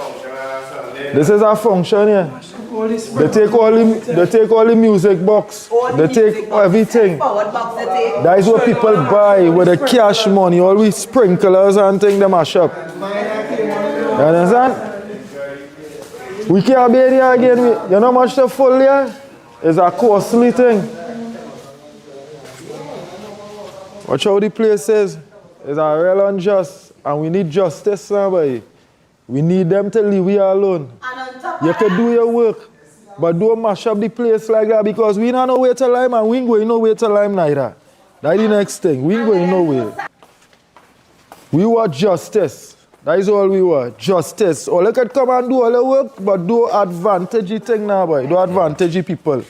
This is a function here. They take all the music box. They take everything. That is what people buy with the cash money. All we sprinklers and things they mash up. You understand? We can't be here again. You know how much the full here? It's a costly thing. Watch how the place is. It's a real unjust. And we need justice now, boy. We need them to leave we alone. You can do your work, but don't mash up the place like that because we don't know where to lime and we ain't going nowhere to lime neither. That's the next thing. We ain't going nowhere. We want justice. That is all we want. Justice. All you can come and do all the work, but do advantage thing now, boy. Do advantage people.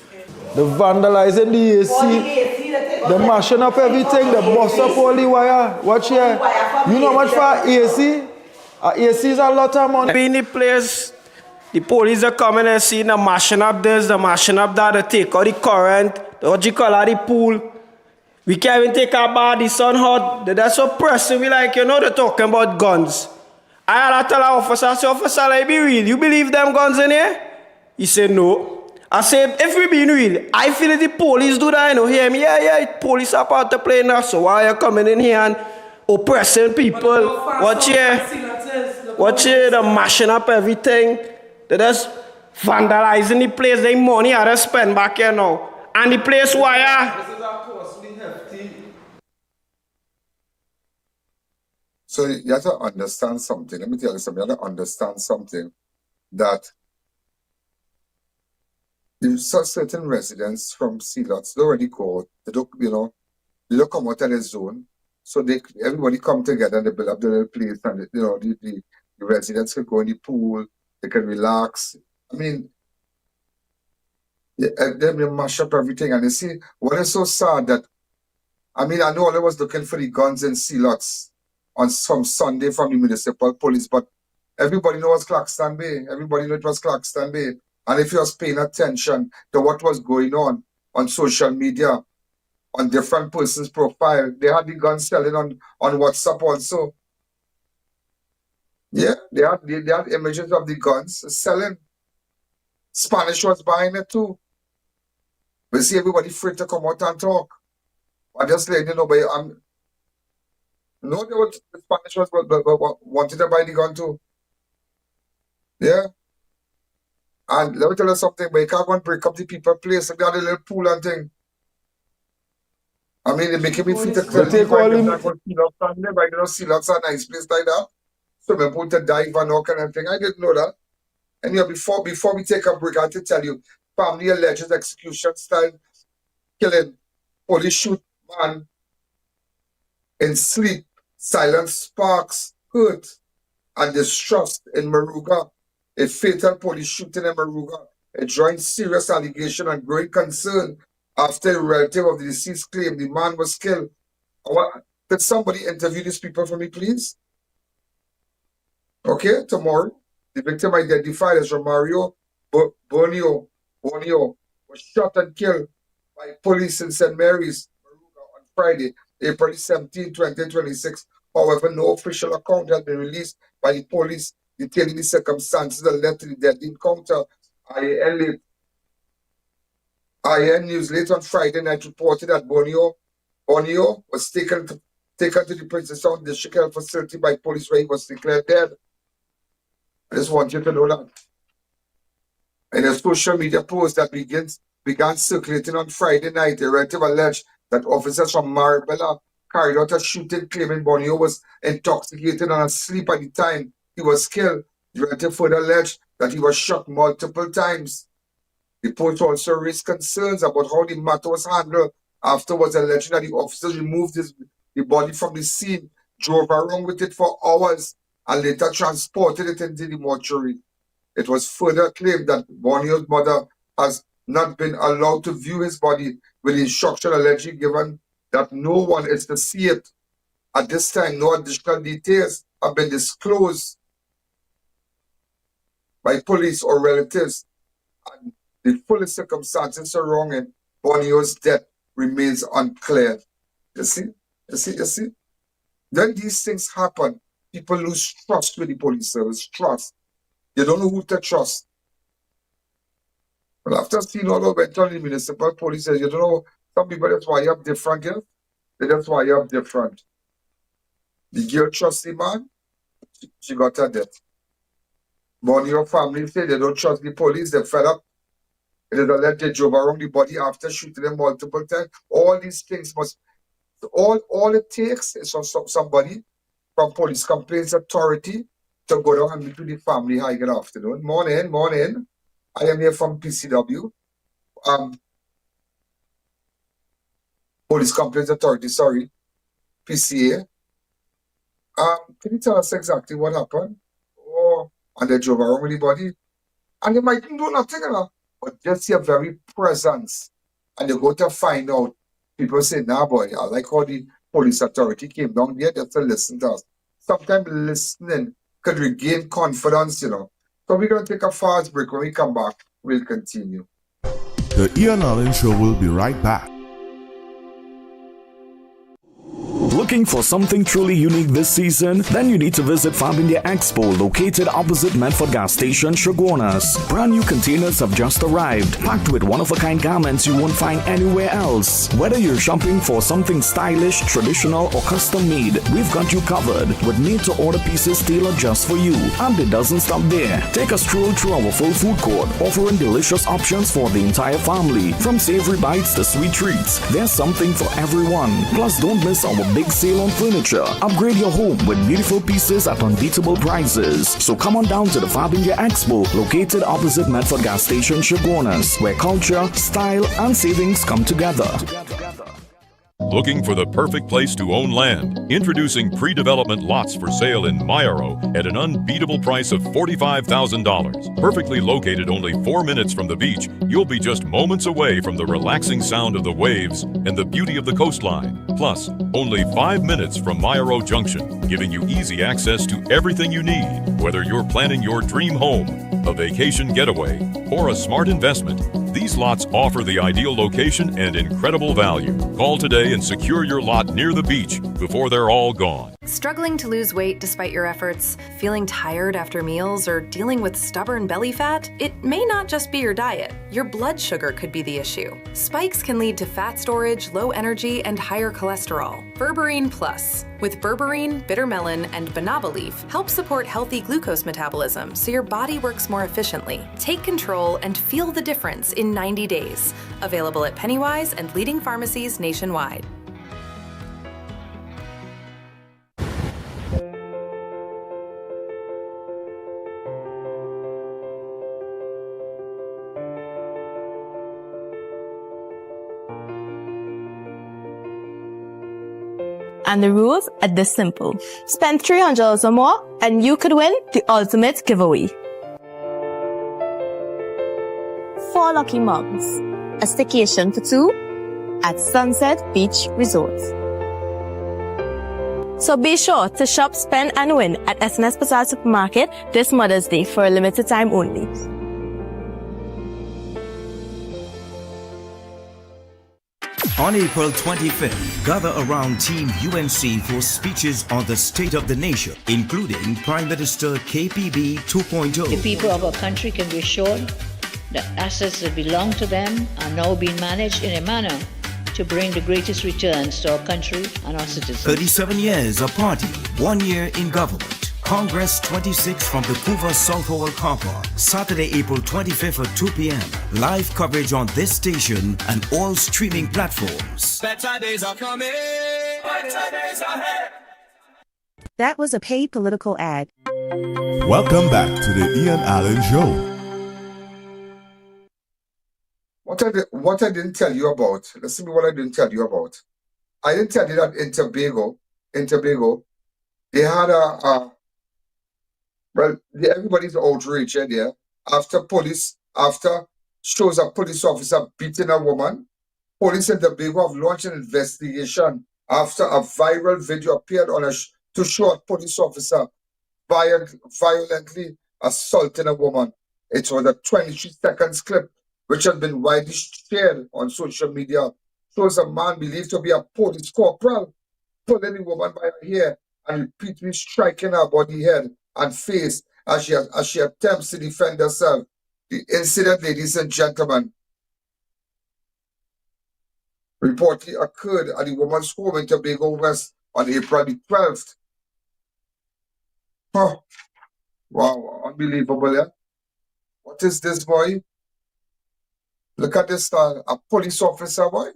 The vandalizing the AC, the mashing up everything, the bust up all the wire. Watch here. You know how much for AC? AC is a lot of money. In the place, the police are coming and seeing the mashing up this, the mashing up that, they take all the current, what you call the pool. We can't even take a bath, the sun hot. That's so pressing. We like, you know, they're talking about guns. I had to tell our officer, I said, officer, like, be real. You believe them guns in here? He said, no. I said, if we being real, I feel the police do that, you know, hear me? Yeah, police are part of playing now, so why are you coming in here and oppressing people? Watch here, they're mashing up everything. They're just vandalizing the place, they money I just spend back here now. And the place wire. This is a costly, hefty. So you have to understand something. Let me tell you something. You have to understand something that you saw certain residents from C-lots, they already go, they don't, you know, they don't come out of the zone. So everybody come together and they build up the little place and, you know, the residents can go in the pool, they can relax. I mean, they mash up everything. And you see, what is so sad that, I mean, I know I was looking for the guns in C-lots on some Sunday from the municipal police, but everybody knows Clarkston Bay. Everybody knows it was Clarkston Bay. And if you was paying attention to what was going on social media, on different persons' profile, they had the guns selling on WhatsApp also. Yeah, they had images of the guns selling. Spanish was buying it too. We see everybody free to come out and talk. I just letting you know, but no, the Spanish was wanted to buy the gun too. Yeah. And let me tell you something, but you can't go and break up the people place. They got a little pool and thing. I mean, they're making me feel to take all them. C-lots are a nice place like that. So we put a dive and all kind of thing. I didn't know that. And you know, before we take a break, I have to tell you, family alleges execution style killing. Police shoot man in sleep. Silent sparks hurt and distrust in Maruga. A fatal police shooting in Maruga. A joint serious allegation and growing concern after a relative of the deceased claimed the man was killed. Could somebody interview these people for me, please? Okay, tomorrow, the victim identified as Romario Bonio was shot and killed by police in St. Mary's, Maruga, on Friday, April 17, 2026. However, no official account has been released by the police detailing the circumstances that led to the deadly encounter. I.A.N. News late on Friday night reported that Bonio was taken to the Princess Sound District Health Facility by police where he was declared dead. I just want you to know that. In a social media post that began circulating on Friday night, a relative alleged that officers from Marbella carried out a shooting claiming Bonio was intoxicated and asleep at the time he was killed. The relative further alleged that he was shot multiple times. The post also raised concerns about how the matter was handled afterwards, alleging that the officers removed the body from the scene, drove around with it for hours, and later transported it into the mortuary. It was further claimed that Bonio's mother has not been allowed to view his body, with instruction allegedly given that no one is to see it. At this time, no additional details have been disclosed by police or relatives, and the full circumstances surrounding Bonio's death remains unclear. You see? Then these things happen, people lose trust with the police service, trust. You don't know who to trust. But after seeing all of it, the municipal police says, you don't know, some people that's why you have different girls. That's why you have different. The girl trusts the man, she got her death. But your family say they don't trust the police, they fed up. It is a let they drove around the body after shooting them multiple times. All these things must, all it takes is for somebody from police complaints authority to go down and meet with the family. Hi, good afternoon. Morning. I am here from PCW. Police Complaints Authority, sorry. PCA. Can you tell us exactly what happened? Oh, and they drove around with the body. And they might do nothing, but just your very presence. And you go to find out. People say, nah, boy, I like how the police authority came down there just to listen to us. Sometimes listening could regain confidence, So we're going to take a fast break. When we come back, we'll continue. The I.A.N Show will be right back. Looking for something truly unique this season? Then you need to visit Fab India Expo, located opposite Medford Gas Station, Shogunas. Brand new containers have just arrived, packed with one-of-a-kind garments you won't find anywhere else. Whether you're shopping for something stylish, traditional, or custom-made, we've got you covered with made-to-order pieces tailored just for you. And it doesn't stop there. Take a stroll through our full food court, offering delicious options for the entire family. From savory bites to sweet treats, there's something for everyone. Plus, don't miss our big sale on furniture. Upgrade your home with beautiful pieces at unbeatable prices. So come on down to the Fab India Expo, located opposite Medford Gas Station, Shogunas, where culture, style, and savings come together. Looking for the perfect place to own land? Introducing pre-development lots for sale in Mayaro at an unbeatable price of $45,000. Perfectly located only 4 minutes from the beach, you'll be just moments away from the relaxing sound of the waves and the beauty of the coastline. Plus, only 5 minutes from Mayaro Junction, giving you easy access to everything you need. Whether you're planning your dream home, a vacation getaway, or a smart investment, these lots offer the ideal location and incredible value. Call today and secure your lot near the beach before they're all gone. Struggling to lose weight despite your efforts? Feeling tired after meals or dealing with stubborn belly fat? It may not just be your diet. Your blood sugar could be the issue. Spikes can lead to fat storage, low energy, and higher cholesterol. Berberine Plus. With berberine, bitter melon, and banaba leaf, help support healthy glucose metabolism so your body works more efficiently. Take control and feel the difference in 90 days. Available at Pennywise and leading pharmacies nationwide. And the rules are this simple. Spend $300 or more and you could win the ultimate giveaway. 4 lucky mugs. A staycation for 2 at Sunset Beach Resort. So be sure to shop, spend and win at SNS Bazaar Supermarket this Mother's Day for a limited time only. On April 25th, gather around Team UNC for speeches on the state of the nation, including Prime Minister KPB 2.0. The people of our country can be assured that assets that belong to them are now being managed in a manner to bring the greatest returns to our country and our citizens. 37 years of party, 1 year in government. Congress 26 from the Couva South Hall car park, Saturday, April 25th at 2 p.m. Live coverage on this station and all streaming platforms. Better days are coming. Better days ahead. That was a paid political ad. Welcome back to the I.A.N Show. What I didn't tell you about, listen to what I didn't tell you about. I didn't tell you that in Tobago, they had everybody's outraged there after shows a police officer beating a woman. Police in Tobago have launched an investigation after a viral video appeared to show a police officer violently assaulting a woman. It was a 23 seconds clip which has been widely shared on social media. Shows a man believed to be a police corporal pulling the woman by her hair and repeatedly striking her body, head, and face as she attempts to defend herself. The incident, ladies and gentlemen, reportedly occurred at the woman's home in Tobago West on April the 12th. Huh. Wow, unbelievable, yeah? What is this, boy? Look at this, a police officer, boy.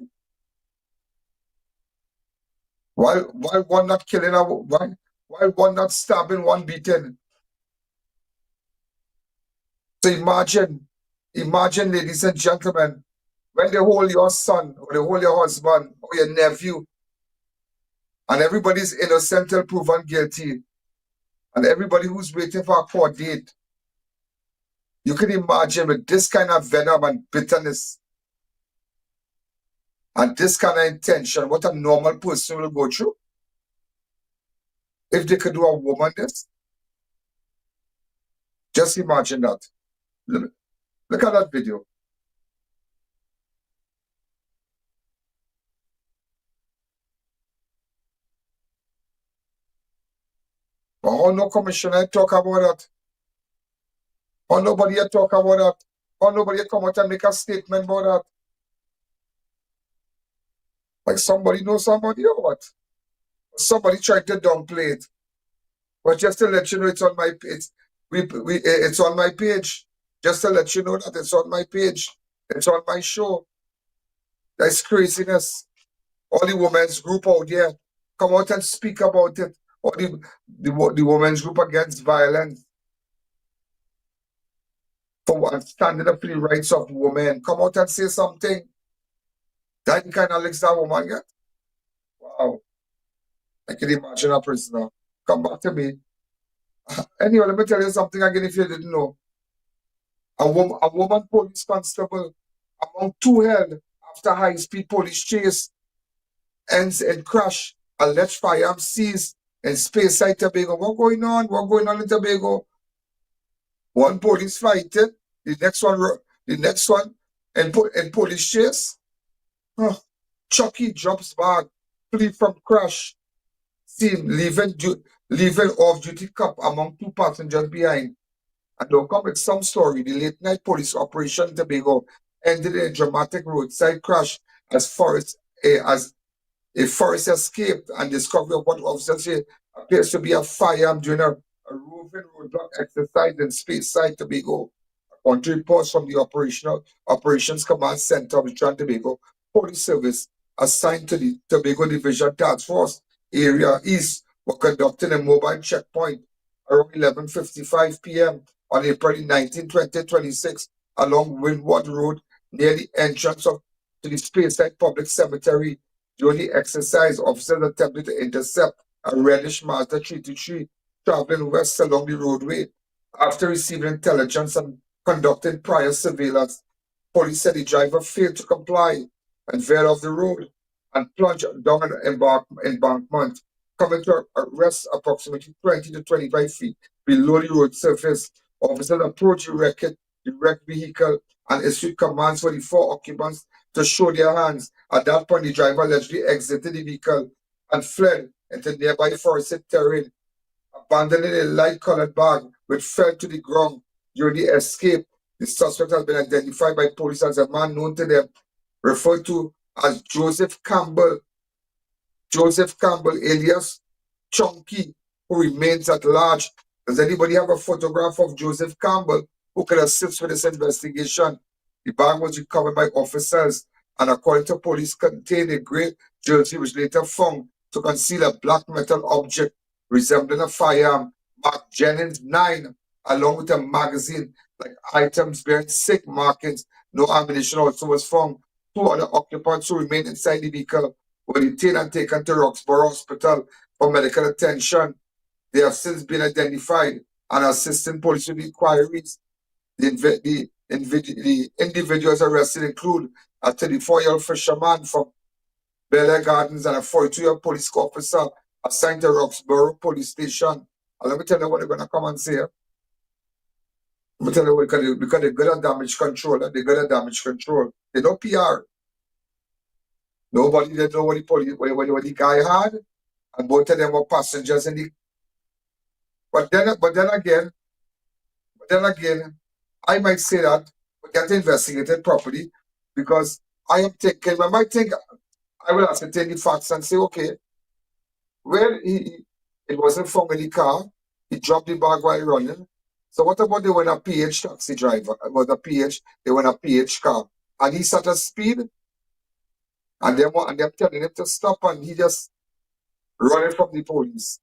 While one not killing her, while one not stabbing, one beating. So imagine, ladies and gentlemen, when they hold your son, or they hold your husband, or your nephew, and everybody's innocent till proven guilty, and everybody who's waiting for a court date, you can imagine with this kind of venom and bitterness, and this kind of intention, what a normal person will go through. If they could do a woman this, just imagine that. Look at that video. Oh, no commissioner talk about that. Oh, nobody talk about that. Oh, nobody come out and make a statement about that. Like somebody knows somebody or what? Somebody tried to downplay it. But just to let you know, it's on my page. It's on my page. Just to let you know that it's on my page. It's on my show. That's craziness. All the women's group out there, come out and speak about it. Or the women's group against violence. For standing up for the rights of women. Come out and say something. That kind of licks that woman get. Wow. I can imagine a prisoner. Come back to me. Anyway, let me tell you something again if you didn't know. A woman police constable among two held after high-speed police chase ends in crash. Alleged firearm seized in Speyside, Tobago. What going on? What going on in Tobago? One police fighting, the next one in police chase. Huh. Chucky drops bag, flee from crash. Seen leaving off-duty cop among two passengers behind. And they'll come with some story. The late-night police operation in Tobago ended in a dramatic roadside crash as a forest escaped and discovery of what officers say appears to be a firearm during a roving roadblock exercise in Speyside, Tobago. On reports from the Operations Command Center of the Trinidad and Tobago Police Service assigned to the Tobago Division Task Force Area East were conducting a mobile checkpoint around 11:55 p.m. on April 19, 2026 along Windward Road near the entrance to the Speyside Public Cemetery. During the exercise, officers attempted to intercept a reddish Mazda 323 traveling west along the roadway. After receiving intelligence and conducting prior surveillance, police said the driver failed to comply and veered off the road and plunged down an embankment, coming to a rest approximately 20 to 25 feet below the road surface. Officers approached the wrecked vehicle and issued commands for the four occupants to show their hands. At that point, the driver allegedly exited the vehicle and fled into nearby forested terrain, abandoning a light-colored bag which fell to the ground. During the escape, the suspect has been identified by police as a man known to them, referred to as Joseph Campbell, alias Chunky, who remains at large. Does anybody have a photograph of Joseph Campbell who could assist with this investigation? The bag was recovered by officers and, according to police, contained a gray jersey which later found to conceal a black metal object resembling a firearm marked Jennings 9, along with a magazine, like items bearing SIG markings. No ammunition also was found. Two other occupants who remained inside the vehicle were detained and taken to Roxborough Hospital for medical attention. They have since been identified and assisting police with inquiries. The individuals arrested include a 34-year-old fisherman from Bel Air Gardens and a 42-year-old police officer assigned to Roxborough Police Station. And let me tell you what they're going to come and say. Let me tell you what, because they're good at damage control. They're good at damage control. They know PR. Nobody did know what the guy had and both of them were passengers in the. But then again, I might say that we get investigated properly because I am thinking. Remember, I think I will ascertain the facts and say, okay, well, it wasn't found in the car. He dropped the bag while running. So what about they were in a PH taxi driver? It was a PH. They were in a PH car, and he set a speed, and them telling him to stop, and he just running from the police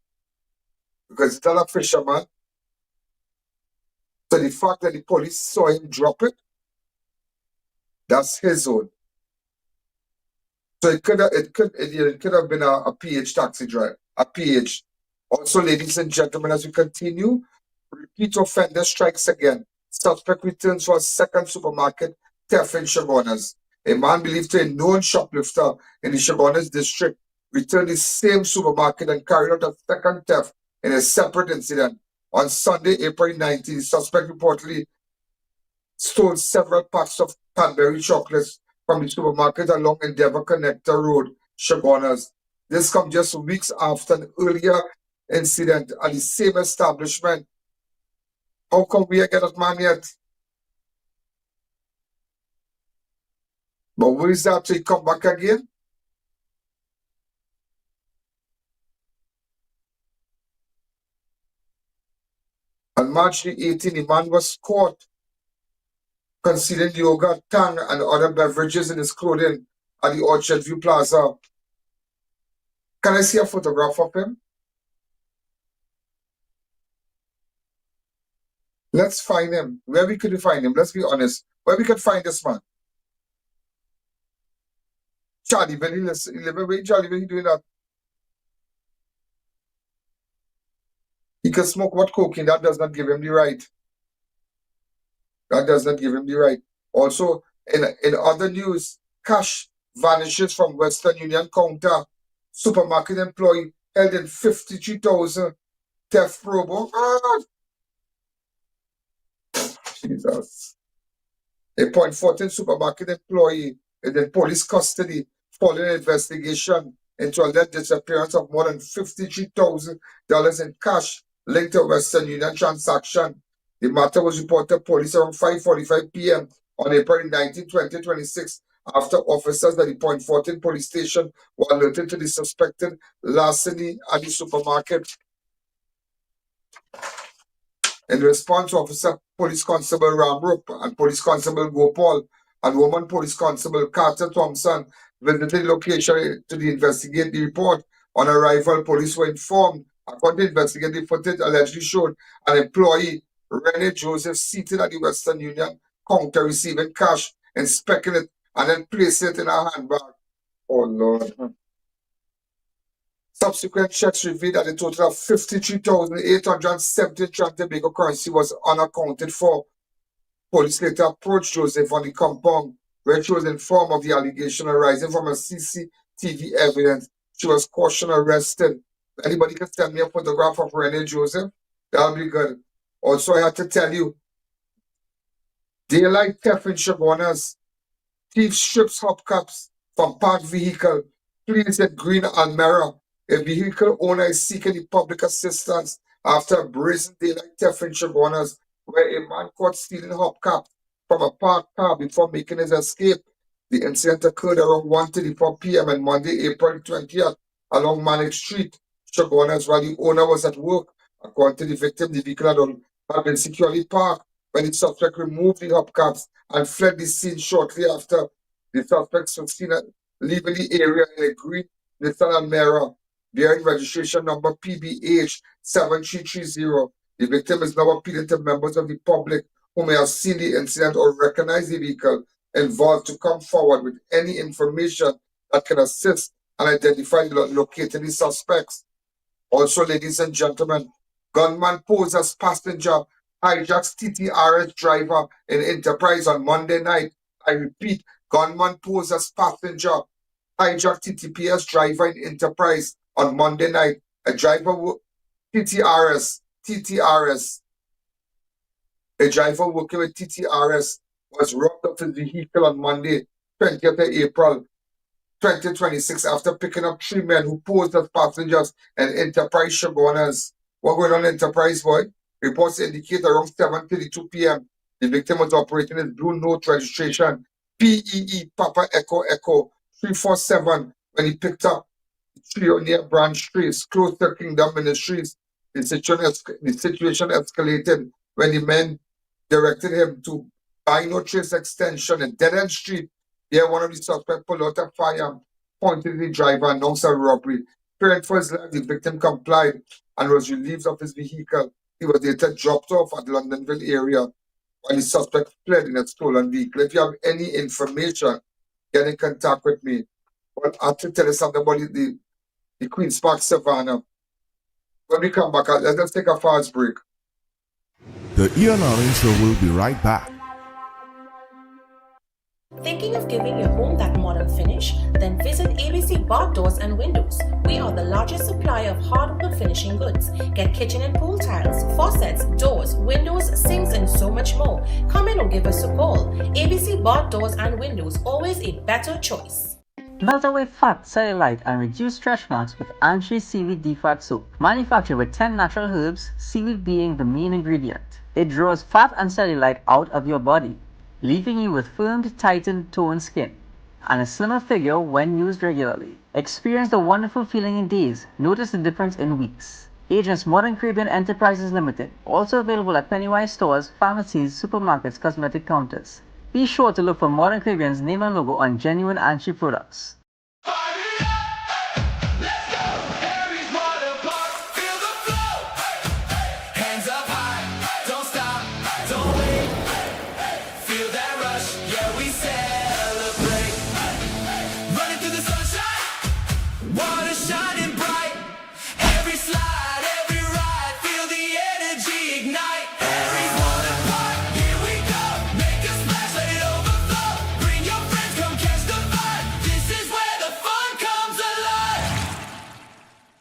because he's not a fisherman. So the fact that the police saw him drop it, that's his own. So it could have been a PH taxi driver, a PH. Also, ladies and gentlemen, as we continue, repeat offender strikes again. Suspect returns for a second supermarket theft in Chaguanas. A man believed to be a known shoplifter in the Chaguanas district returned the same supermarket and carried out a second theft in a separate incident. On Sunday, April 19, the suspect reportedly stole several packs of Cadbury chocolates from the supermarket along Endeavour Connector Road, Chaguanas. This comes just weeks after an earlier incident at the same establishment. How come we get that man yet? But where is that till he come back again? On March the 18th, the man was caught concealing yogurt, tang, and other beverages in his clothing at the Orchard View Plaza. Can I see a photograph of him? Let's find him. Where we could find him? Let's be honest. Where we could find this man? Charlie, when he living with Charlie, when he doing that? He can smoke what cocaine. That does not give him the right. That does not give him the right. Also, in other news, cash vanishes from Western Union counter. Supermarket employee held in 53,000 theft probe. Oh, Jesus. A Point 14 supermarket employee is in police custody following an investigation into alleged disappearance of more than $53,000 in cash linked to Western Union transaction. The matter was reported to police around 5:45 p.m. on April 19, 2026, after officers at the Point 14 police station were alerted to the suspected larceny at the supermarket. In response, Officer Police Constable Ramrup and Police Constable Gopal and Woman Police Constable Carter Thompson visited the location to investigate the report. On arrival, police were informed. According to investigative footage, allegedly showed an employee, Rene Joseph, seated at the Western Union counter receiving cash, inspecting it, and then placing it in her handbag. Oh, Lord. Subsequent checks revealed that a total of 53,870 Tobago currency was unaccounted for. Police later approached Joseph on the compound, where she was informed of the allegation arising from a CCTV evidence. She was cautioned arrested. Anybody can send me a photograph of Rene Joseph? That'll be good. Also, I had to tell you, daylight theft in Chaguanas. Thief strips hubcaps from parked vehicle. Please at Green Almera. A vehicle owner is seeking the public assistance after a brazen daylight theft in Chaguanas, where a man caught stealing hubcaps from a parked car before making his escape. The incident occurred around 1:34 p.m. on Monday, April 20th, along Manic Street, Chaguanas, while the owner was at work. According to the victim, the vehicle had been securely parked when the suspect removed the hubcaps and fled the scene shortly after. The suspects were seen leaving the area in a green Nissan Almera bearing registration number PBH 7330. The victim is now appealing to members of the public who may have seen the incident or recognize the vehicle involved to come forward with any information that can assist and identify locating the suspects. Also, ladies and gentlemen, gunman posed as passenger hijacks TTRS driver in Enterprise on Monday night. I repeat, gunman posed as passenger hijacked TTPS driver in Enterprise on Monday night. A driver TTRS. A driver working with TTRS was robbed of his vehicle on Monday, 20th of April 2026 after picking up 3 men who posed as passengers and Enterprise Shogunas. What going on Enterprise, boy? Reports indicate around 7:32 p.m. the victim was operating his Blue Note registration PEE Papa Echo Echo 347 when he picked up the trio near Branch Trace, close to Kingdom Ministries. The situation escalated when the men directed him to Buy No Trace Extension, a dead-end street. There, one of the suspects pulled out a firearm, pointed at the driver, and announced a robbery. Fearing for his life, the victim complied and was relieved of his vehicle. He was later dropped off at the Londonville area while the suspect fled in a stolen vehicle. If you have any information, get in contact with me. Well, I have to tell you something about the Queen's Park Savannah. When we come back, let's take a fast break. The I.A.N Show will be right back. Thinking of giving your home that modern finish? Then visit ABC Bar Doors and Windows. We are the largest supplier of hardwood finishing goods. Get kitchen and pool tiles, faucets, doors, windows, sinks, and so much more. Come in or give us a call. ABC Bar Doors and Windows, always a better choice. Melt away fat, cellulite, and reduce stretch marks with Anshi Seaweed Defat Soap. Manufactured with 10 natural herbs, seaweed being the main ingredient. It draws fat and cellulite out of your body, leaving you with firmed, tightened, toned skin and a slimmer figure when used regularly. Experience the wonderful feeling in days. Notice the difference in weeks. Agents Modern Caribbean Enterprises Limited. Also available at Pennywise stores, pharmacies, supermarkets, cosmetic counters. Be sure to look for Modern Caribbean's name and logo on genuine Anshi products.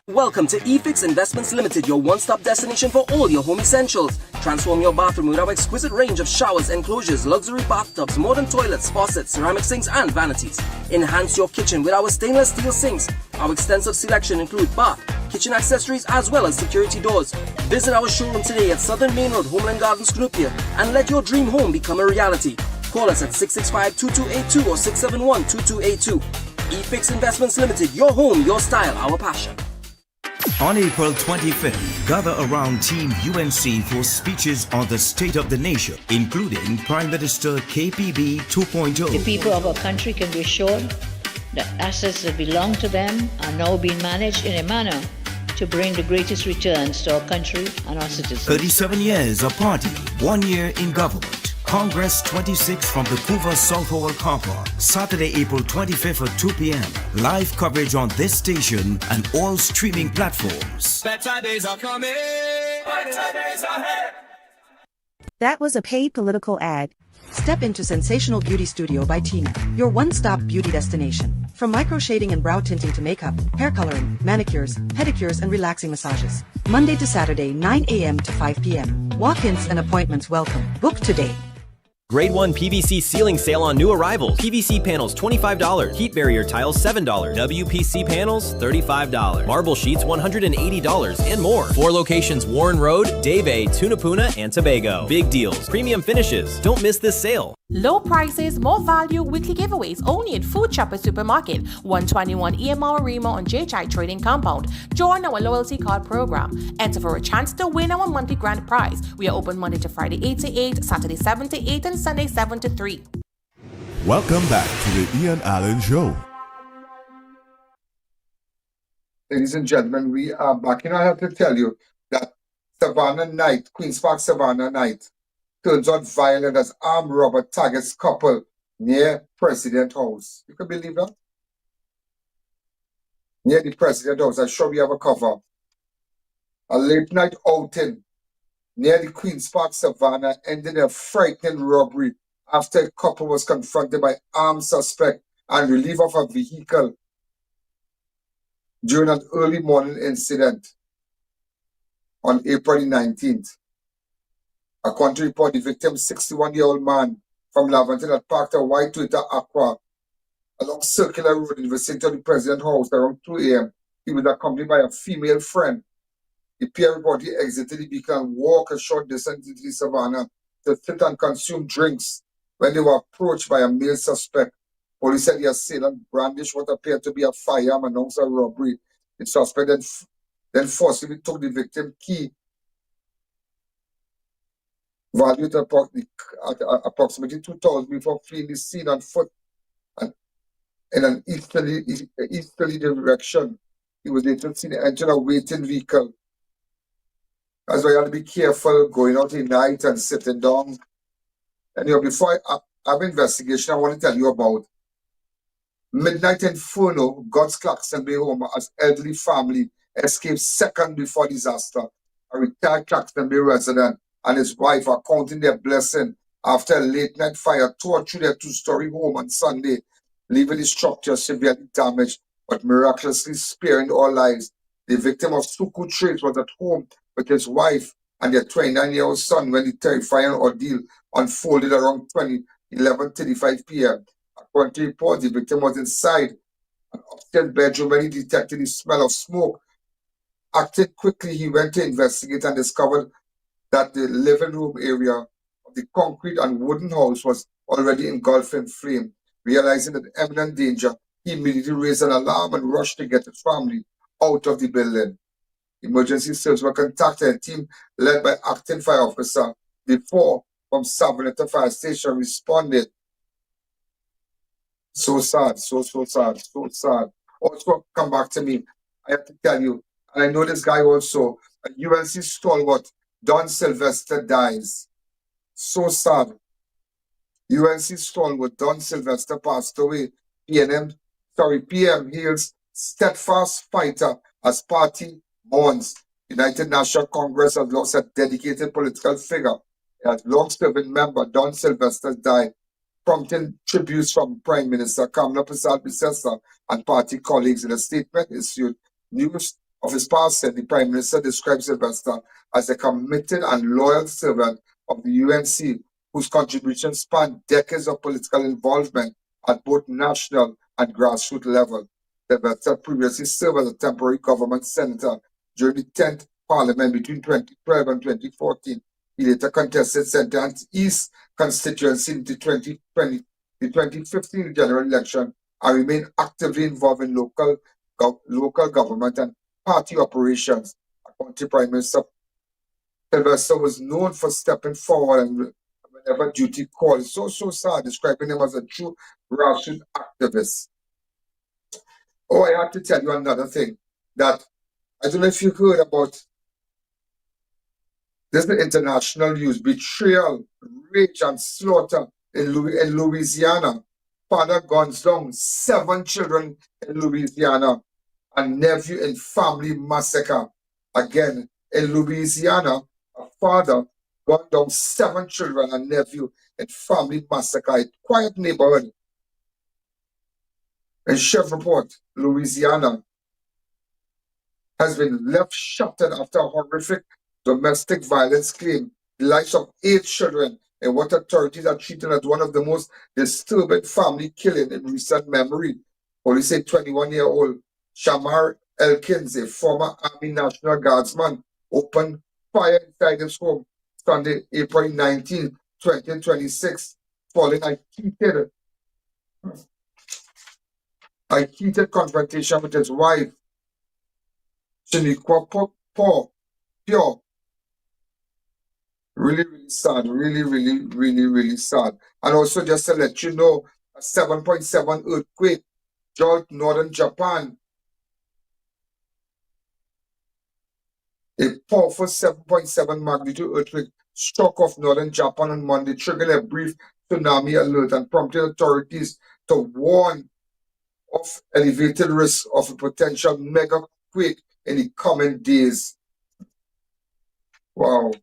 Welcome to eFix Investments Limited, your one-stop destination for all your home essentials. Transform your bathroom with our exquisite range of showers, enclosures, luxury bathtubs, modern toilets, faucets, ceramic sinks, and vanities. Enhance your kitchen with our stainless steel sinks. Our extensive selection includes bath, kitchen accessories, as well as security doors. Visit our showroom today at Southern Main Road, Homeland Gardens, Cunupia, and let your dream home become a reality. Call us at 665-2282 or 671-2282. eFix Investments Limited, your home, your style, our passion. On April 25th, gather around Team UNC for speeches on the state of the nation, including Prime Minister KPB 2.0. The people of our country can be assured that assets that belong to them are now being managed in a manner to bring the greatest returns to our country and our citizens. 37 years of party, 1 year in government. Congress 26 from the Couva South Hall car park, Saturday, April 25th at 2 p.m. Live coverage on this station and all streaming platforms. Better days are coming. Better days ahead. That was a paid political ad. Step into Sensational Beauty Studio by Tina, your one-stop beauty destination. From micro shading and brow tinting to makeup, hair coloring, manicures, pedicures, and relaxing massages. Monday to Saturday, 9 a.m. to 5 p.m. Walk-ins and appointments welcome. Book today. Grade 1 PVC ceiling sale on new arrivals. PVC panels $25. Heat barrier tiles $7. WPC panels $35. Marble sheets $180 and more. 4 locations: Warren Road, Davey, Tunapuna, and Tobago. Big deals, premium finishes. Don't miss this sale. Low prices, more value, weekly giveaways only at Food Chopper Supermarket, 121 EMR Rima on JHI Trading Compound. Join our loyalty card program. Enter for a chance to win our monthly grand prize. We are open Monday to Friday 8 to 8, Saturday 7 to 8, and Sunday 7 to 3. Welcome back to the I.A.N Show. Ladies and gentlemen, we are back. I have to tell you that Savannah night, Queen's Park Savannah night, turns out violent as armed robber targets couple near President House. You can believe that? Near the President House. I'm sure we have a cover. A late night outing near the Queen's Park Savannah ended in a frightening robbery after a couple was confronted by armed suspect and relief of a vehicle during an early morning incident on April 19th. According to report, the victim, 61-year-old man from Laventille, had parked a white Toyota Aqua along Circular Road in the vicinity of the President House around 2 a.m. He was accompanied by a female friend. The pair reportedly exited the vehicle and walked a short distance into the Savannah to sit and consume drinks when they were approached by a male suspect. Police said the assailant brandished what appeared to be a firearm and announced a robbery. The suspect then forcibly took the victim's key, valued at approximately 2,000 before fleeing the scene on foot and in an easterly direction. He was later seen entering a waiting vehicle. That's why you have to be careful going out at night and sitting down. And before I have investigation, I want to tell you about Midnight Inferno, God's Clarksonby home as elderly family escaped second before disaster. A retired Clarksonby resident and his wife are counting their blessing after a late night fire tore through their two-story home on Sunday, leaving the structure severely damaged but miraculously sparing all lives. The victim of Suku Trace was at home with his wife and their 29-year-old son when the terrifying ordeal unfolded around 11:35 p.m. According to reports, the victim was inside an upstairs bedroom when he detected the smell of smoke. Acting quickly, he went to investigate and discovered that the living room area of the concrete and wooden house was already engulfed in flame. Realizing the imminent danger, he immediately raised an alarm and rushed to get his family out of the building. Emergency services were contacted and a team led by acting fire officer before from Savannah Fire Station responded. So sad, so sad. Also, come back to me. I have to tell you, and I know this guy also, a UNC stalwart, Don Sylvester dies. So sad. UNC stalwart Don Sylvester passed away. PM hails steadfast fighter as party mourns. United National Congress has lost a dedicated political figure. As long-serving member Don Sylvester died, prompting tributes from Prime Minister Kamala Prasad-Bisesa and party colleagues. In a statement issued, news of his passing, the Prime Minister described Sylvester as a committed and loyal servant of the UNC, whose contributions span decades of political involvement at both national and grassroots level. Sylvester previously served as a temporary government senator during the 10th Parliament between 2012 and 2014. He later contested St. East constituency in the 2015 general election and remained actively involved in local government and party operations. According to Prime Minister, Sylvester was known for stepping forward and whenever duty called. So sad, describing him as a true grassroots activist. Oh, I have to tell you another thing, that I don't know if you heard about this, the international news: betrayal, rage, and slaughter in Louisiana. Father guns down 7 children in Louisiana, and nephew in family massacre. Again, in Louisiana, a father gunned down 7 children and nephew in family massacre. A quiet neighborhood in Shreveport, Louisiana, has been left shattered after a horrific domestic violence claim. The lives of 8 children in what authorities are treating as one of the most disturbing family killing in recent memory. Police say 21-year-old Shamar Elkins, a former Army National Guardsman, opened fire inside his home Sunday, April 19, 2026, following a heated confrontation with his wife, Shaniqua Pure. Really sad. Really sad. And also, just to let you know, a 7.7 earthquake jolt northern Japan. A powerful 7.7 magnitude earthquake struck off northern Japan on Monday, triggering a brief tsunami alert and prompting authorities to warn of elevated risk of a potential mega quake in the coming days. Wow.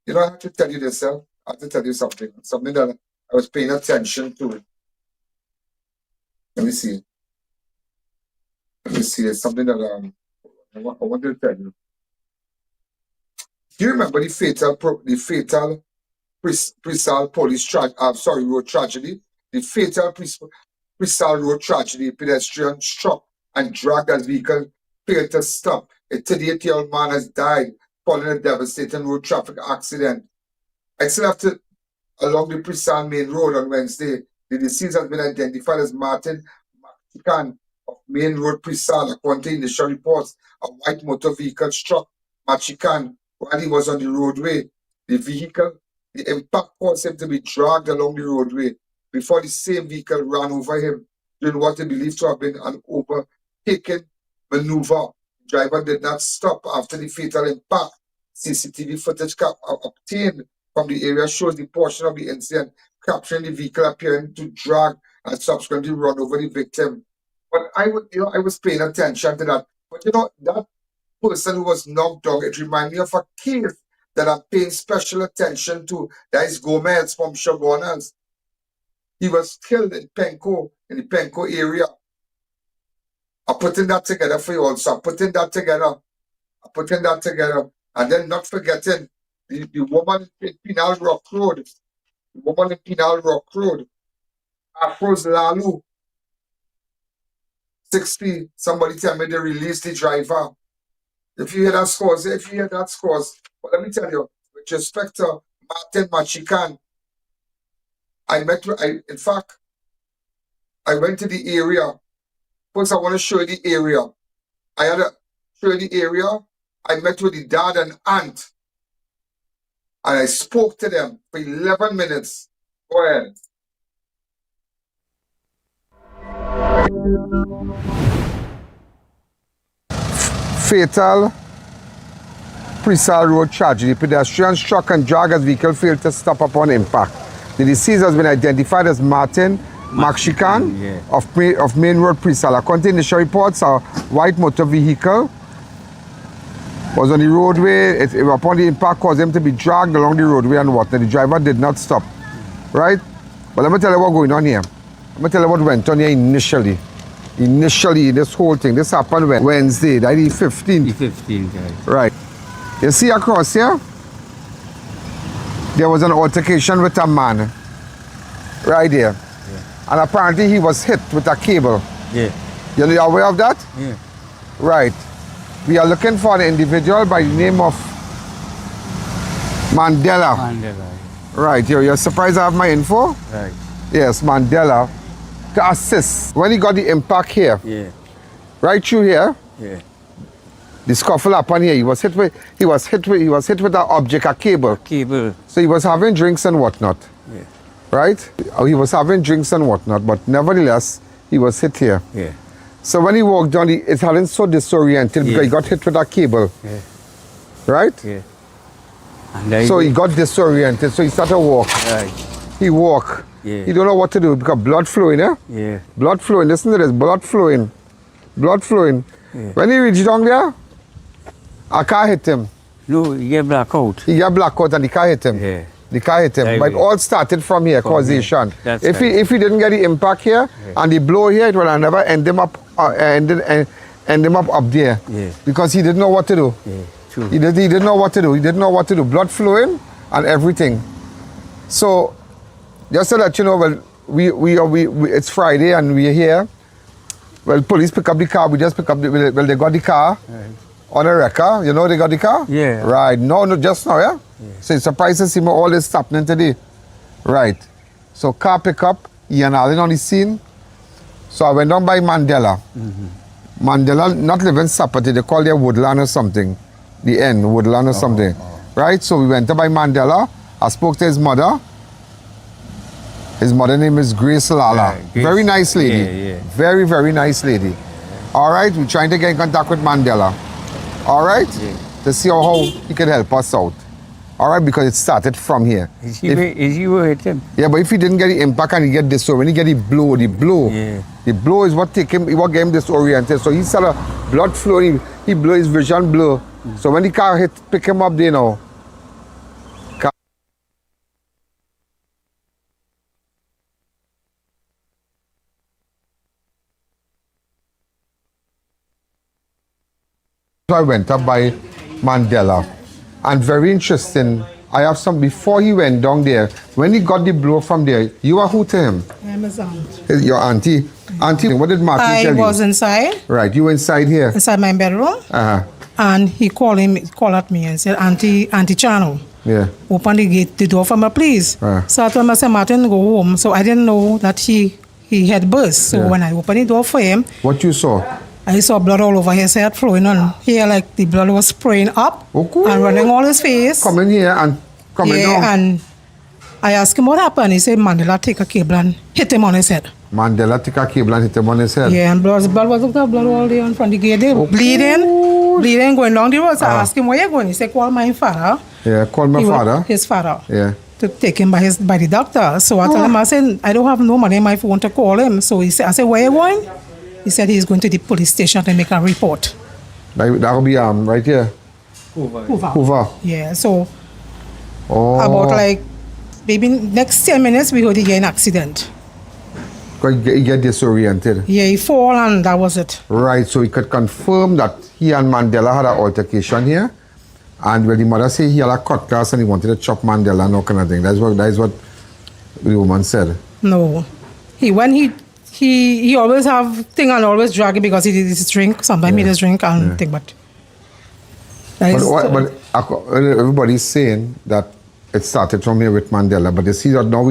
You know, I have to tell you this, I have to tell you something that I was paying attention to. Let me see. It's something that I want to tell you. Do you remember the fatal Preysal police road tragedy? The fatal Preysal Road tragedy, pedestrian struck and dragged as vehicle failed to stop. A 38-year-old man has died following a devastating road traffic accident. I still have to, along the Preysal Main Road on Wednesday, the deceased has been identified as Martin Machikan of Main Road, Preysal. According to initial reports, a white motor vehicle struck Machikan while he was on the roadway. The impact caused him to be dragged along the roadway before the same vehicle ran over him during what they believed to have been an overtaken maneuver. The driver did not stop after the fatal impact. CCTV footage obtained from the area shows the portion of the incident capturing the vehicle appearing to drag and subsequently run over the victim. But I was paying attention to that. But that person who was knocked down, it reminded me of a case that I'm paying special attention to. That is Gomez from Shogunas. He was killed in Penco, in the Penco area. I'm putting that together for you also. I'm putting that together. And then not forgetting the woman in Penal Rock Road. The woman in Penal Rock Road. Afros Lalu. 60. Somebody tell me they released the driver. If you hear that scores, but let me tell you, with respect to Martin Machikan, I went to the area. First, I want to show you the area. I met with the dad and aunt. And I spoke to them for 11 minutes. Go ahead. Fatal Preysal Road tragedy. Pedestrian struck and dragged as vehicle failed to stop upon impact. The deceased has been identified as Martin Machikan of Main Road, Preysal. According to initial reports, a white motor vehicle was on the roadway. Upon the impact, caused him to be dragged along the roadway and whatnot. The driver did not stop. Right? But let me tell you what's going on here. Let me tell you what went on here initially. This whole thing, this happened Wednesday, that is the 15th. The 15th, guys. Right. You see across here? There was an altercation with a man. Right there. Yeah. And apparently he was hit with a cable. Yeah. You're aware of that? Yeah. Right. We are looking for an individual by the name of Mandela. Right. You're surprised I have my info? Right. Yes, Mandela. To assist. When he got the impact here, right through here, the scuffle happened here. He was hit with an object, a cable. So he was having drinks and whatnot. Right? He was having drinks and whatnot, but nevertheless, he was hit here. So when he walked down, it hadn't so disoriented because he got hit with a cable. Right? So he got disoriented, so he started to walk. He walked. He don't know what to do because blood flowing, blood flowing. Listen to this, blood flowing. When he reached down there, a car hit him. No, he get blackout. He get blackout and the car hit him. The car hit him. But it all started from here, causation. If he didn't get the impact here and the blow here, it would have never end him up end him up there. Because he didn't know what to do. He didn't know what to do. He didn't know what to do. Blood flowing and everything. So just to let you know, well, it's Friday and we're here. Well, police pick up the car. We just pick up they got the car on a wrecker. You know they got the car? Yeah. Right. No, just now, yeah? So it's surprised to see all this happening today. Right. So car pick up, Ian Allen on the scene. So I went down by Mandela. Mandela, not living Sapati, they call there Woodland or something. The N, Woodland or something. Right? So we went to by Mandela. I spoke to his mother. His mother name is Grace Lala. Very nice lady. Very, very nice lady. All right, we're trying to get in contact with Mandela. All right? To see how he can help us out. All right, because it started from here. Is he with him? Yeah, but if he didn't get the impact and he get disoriented, when he get the blow is what get him disoriented. So he started blood flowing, he blew his vision blur. So when the car pick him up, you know. So I went up by Mandela, and very interesting I have some, before he went down there, when he got the blow from there, you are who to him? I'm his aunt. Your auntie. Auntie, what did Martin tell you? I was inside. Right, you were inside here? Inside my bedroom. And he called at me and said, Auntie Chano. Yeah. Open the door for me, please. So I told him, I said, Martin, go home. So I didn't know that he had burst. So when I opened the door for him. What you saw? I saw blood all over his head flowing on. Here, like the blood was spraying up and running all his face. Coming here and coming down. And I asked him what happened. He said, Mandela take a cable and hit him on his head. Mandela took a cable and hit him on his head? Yeah, and blood was blood all day in front of the gate. They bleeding, going down the road. So I asked him, where you going? He said, call my father. Yeah, call my father? His father. Yeah. To take him by the doctor. So I told him, I said, I don't have no money in my phone to call him. So I said, where you going? He said he's going to the police station to make a report. That will be right here? Hoover. Yeah, so about like maybe next 10 minutes we heard he get an accident. He get disoriented? Yeah, he fall and that was it. Right, so he could confirm that he and Mandela had an altercation here. And when the mother said he had a cutlass and he wanted to chop Mandela and all kind of thing. That is what the woman said. No. He always have thing and always drag it because he did his drink. Sometimes he does drink and thing, but everybody's saying that it started from here with Mandela, but they see that now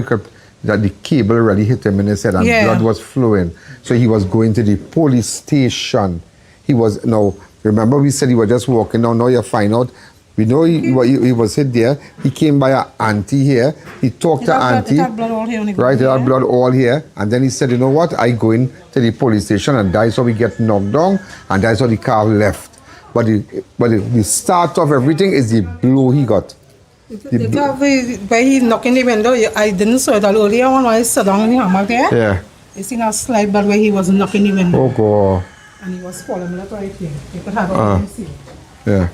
that the cable really hit him in his head and blood was flowing. So he was going to the police station. Remember we said he was just walking down, now you find out. We know he was hit there. He came by an auntie here. He talked to auntie. He had blood all here. Right, he had blood all here. And then he said, you know what? I go in to the police station and that's how we get knocked down and that's how the car left. But the start of everything is the blow he got. By he knocking the window, I didn't saw that earlier when I sat down in the hammock there. Yeah. You seen a slide but where he was knocking the window. Oh God. And he was falling like right here. You could have it see. Yeah.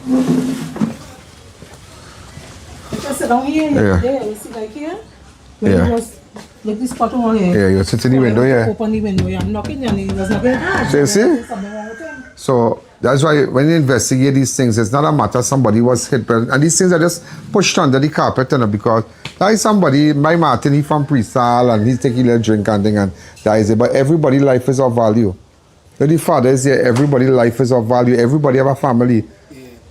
Just sit down here, there, you see like here? When he was like this spot over here. Yeah, you sit in the window, Open the window, and knocking and he was knocking. So you see? So that's why when you investigate these things, it's not a matter somebody was hit, and these things are just pushed under the carpet, because there is somebody, my Martin, he from Preysal, and he's taking a drink and thing, and that is it. But everybody's life is of value. The father is here, everybody's life is of value. Everybody have a family.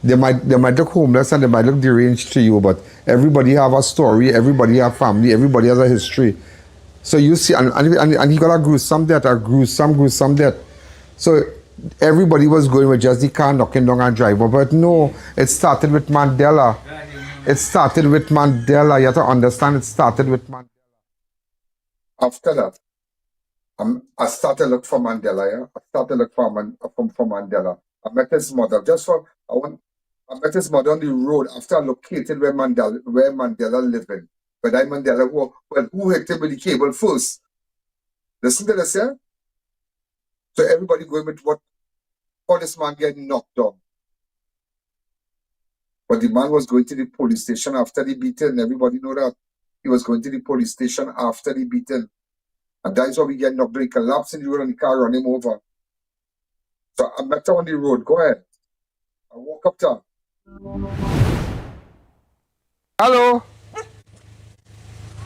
They might look homeless and they might look deranged to you, but everybody have a story, everybody have family, everybody has a history. So you see, and he got a gruesome death. So everybody was going with just the car knocking down and driver, but no, it started with Mandela. You have to understand, it started with Mandela. After that, I started to look for Mandela, I started to look for Mandela. I met his mother, I met his mother on the road after I located where Mandela lived in. But who hit him with the cable first? Listen to this, yeah? So everybody going with how this man get knocked down. But the man was going to the police station after the beating. Everybody know that. He was going to the police station after the beating. And that's how we get knocked down. He collapsed in the road and the car run him over. So I met her on the road. Go ahead. I walk up to her. Hello?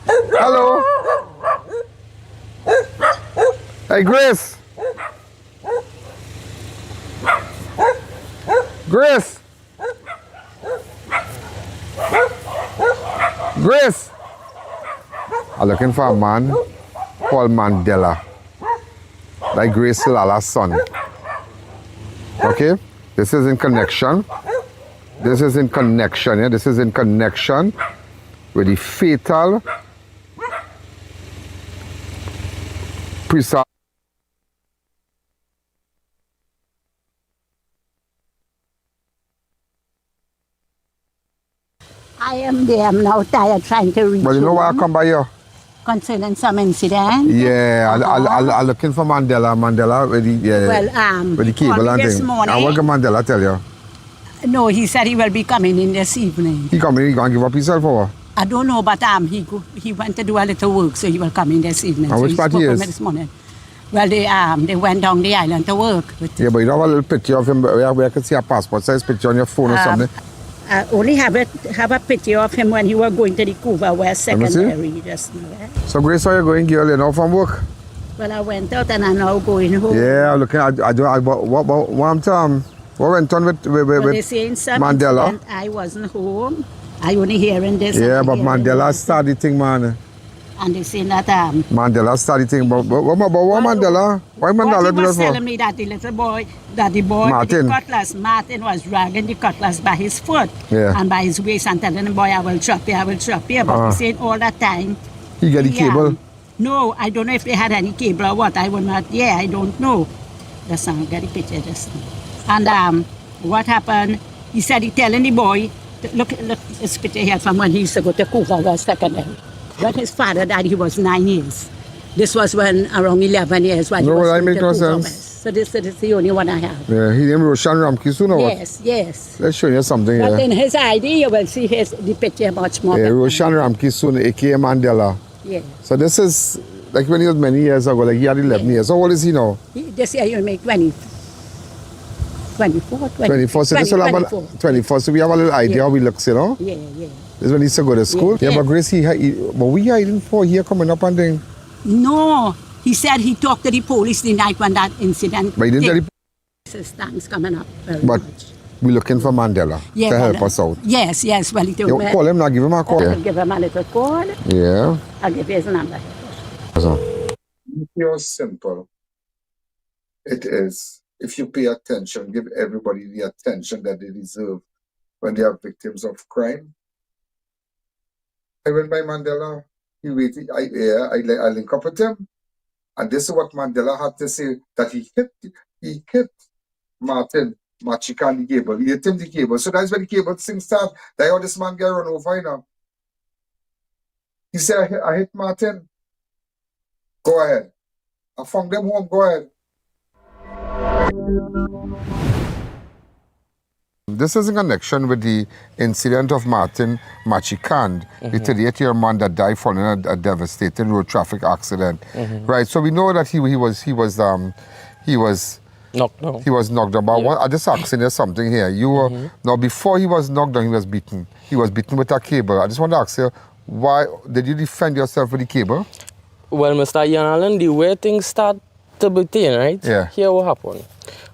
Hello? Hey, Grace. Grace. Grace. I'm looking for a man called Mandela. Like Grace Lala's son. Okay? This is in connection. This is in connection, yeah? This is in connection with the fatal Preysal. I am there. I'm now tired trying to reach. But you know why I come by here? Concerning some incident. Yeah, I'm looking for Mandela with the cable and thing. And what can Mandela tell you? No, he said he will be coming in this evening. He coming, he going to give up himself or what? I don't know, but he went to do a little work, so he will come in this evening. And so which part he is? This morning. Well, they went down the island to work. Yeah, but you don't have a little picture of him where I can see a passport size picture on your phone or something? I only have a picture of him when he was going to the Cougar West Secondary just now. So Grace, how you going, girl? You know from work? Well, I went out and I'm now going home. Yeah, I'm looking. What went on with They saying some Mandela? incident, I wasn't home. I only hearing this. Yeah, but Mandela started the thing, man. And they saying that Mandela started the thing. But what Mandela? Why Mandela he do was that for? telling me that the little boy, that the boy Martin. with the cutlass, Martin was dragging the cutlass by his foot and by his waist and telling the boy, I will chop you, I will chop you. But he said all that time. He got the cable? No, I don't know if they had any cable or what. I will not, I don't know. That's not get the picture just now. And what happened, he said he telling the boy, look this picture here from when he used to go to Cougar West Secondary. When his father died, he was 9 years. This was when around 11 years when he was that going make to no Cougar sense. West. So this is the only one I have. Yeah, he named Roshan Ramkisoon or what? Yes. Let's show you something But here. in his ID, you will see the picture much more. Yeah, better. Roshan Ramkisoon, aka Mandela. Yeah. So this is like when he was many years ago, like he had 11 years. So what is he now? This year you'll make 24. 24. So this will have 24. So we have a little idea how he looks, you know? Yeah. This is when he used to go to school. Yeah, but Grace, but we hiding for here coming up and thing. No, he said he talked to the police the night when that incident. But he didn't tell the His thanks coming up very But much. we're looking for Mandela to help us out. Yes. Well, he told You me. call him now, give him a call. I'll give him a little call. Yeah. I'll give his number. Pure simple. It is. If you pay attention, give everybody the attention that they deserve when they are victims of crime. I went by Mandela. He waited. I link up with him, and this is what Mandela had to say: that he hit Martin Machikan the cable. He hit him the cable. So that's when the cable thing start. That's how this man get run over, you know. He said, I hit Martin. Go ahead. I found them home. Go ahead. This is in connection with the incident of Martin Machikan, the 38-year-old man that died following a devastating road traffic accident. Right. So we know that he was knocked down. He was knocked down. But I just asking you something here. You were now before he was knocked down, he was beaten. He was beaten with a cable. I just want to ask you, why did you defend yourself with the cable? Well, Mr. Ian Allen, the way things start to be taken, right? Yeah. Here what happened.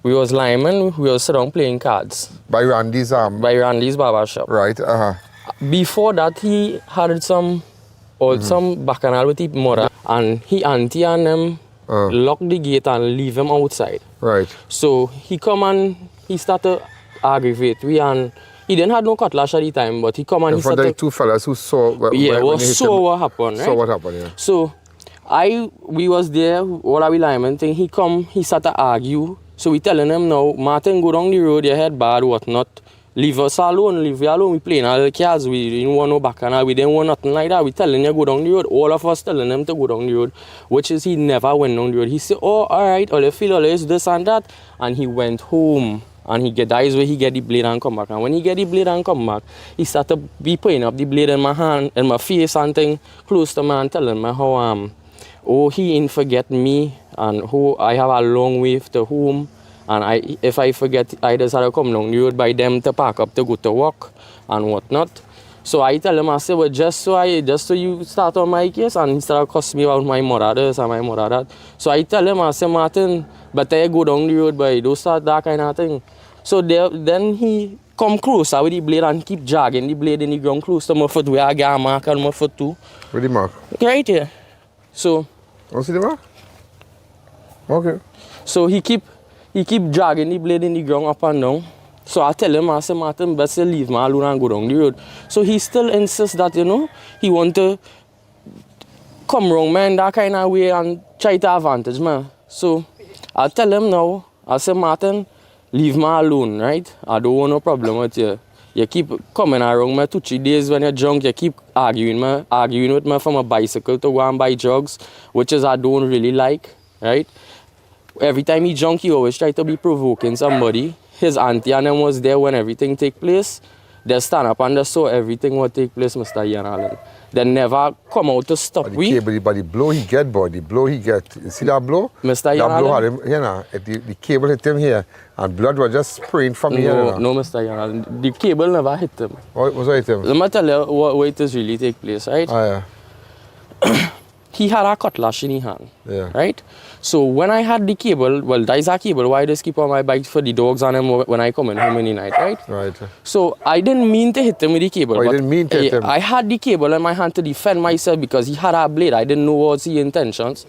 We was linemen, we was sitting playing cards. By Randy's barber shop. Right, Before that, he had some bacchanal with his mother, and he auntie and them locked the gate and leave him outside. Right. So he come and he started to aggravate we, and he didn't have no cutlass at the time, but he come and he started. The two fellas who saw. What happened, right? Saw what happened, yeah. So we was there, all our linemen thing. He come, he started to argue. So we telling him now, Martin, go down the road, your head bad, whatnot. Leave us alone, leave you alone. We playing all the cards, we didn't want no bacchanal, we didn't want nothing like that. We telling you go down the road, all of us telling him to go down the road, which is he never went down the road. He said, oh, all right, all you feel, all is this and that. And he went home. And that is where he get the blade and come back. And when he get the blade and come back, he started be putting up the blade in my hand, in my face and thing, close to me and telling me how he ain't forget me and who I have a long way to home. And if I forget, I just had to come down the road by them to pack up to go to work and whatnot. So I tell him, I say, well, just so you start on my case, and he started cussing me about my mother this and my mother that. So I tell him, I say, Martin, better go down the road, but don't start that kind of thing. So then he come closer with the blade and keep dragging the blade in the ground close to my foot where I got a mark on my foot too. Where the mark? Right here. So. Oh, see the mark? Okay. So he keep dragging the blade in the ground up and down. So I tell him, I say, Martin, best leave me alone and go down the road. So he still insists that, he want to come wrong, man, that kind of way and try to advantage, man. So I tell him now, I say, Martin, leave me alone, right? I don't want no problem with you. You keep coming around me 2-3 days when you're drunk, you keep arguing with me from a bicycle to go and buy drugs, which is I don't really like, right? Every time he drunk, he always try to be provoking somebody. His auntie and them was there when everything take place. They stand up and they saw everything what take place, Mr. Ian Allen. They never come out to stop But the blow he get, boy, the blow he get. You see that blow? Mr. That blow had Allen? him, you know, the cable hit him here, and blood was just spraying from here. You know? No, Mr. Ian Allen. The cable never hit him. What was hit him? Let me tell you what it is really take place, right? Oh, yeah. He had a cutlass in his hand, yeah. right? So when I had the cable, well, that is a cable why I just keep on my bike for the dogs and them when I come in home in the night, right? Right. So I didn't mean to hit him with the cable. Oh, you but didn't mean to hit him? I had the cable in my hand to defend myself because he had a blade. I didn't know what was his intentions.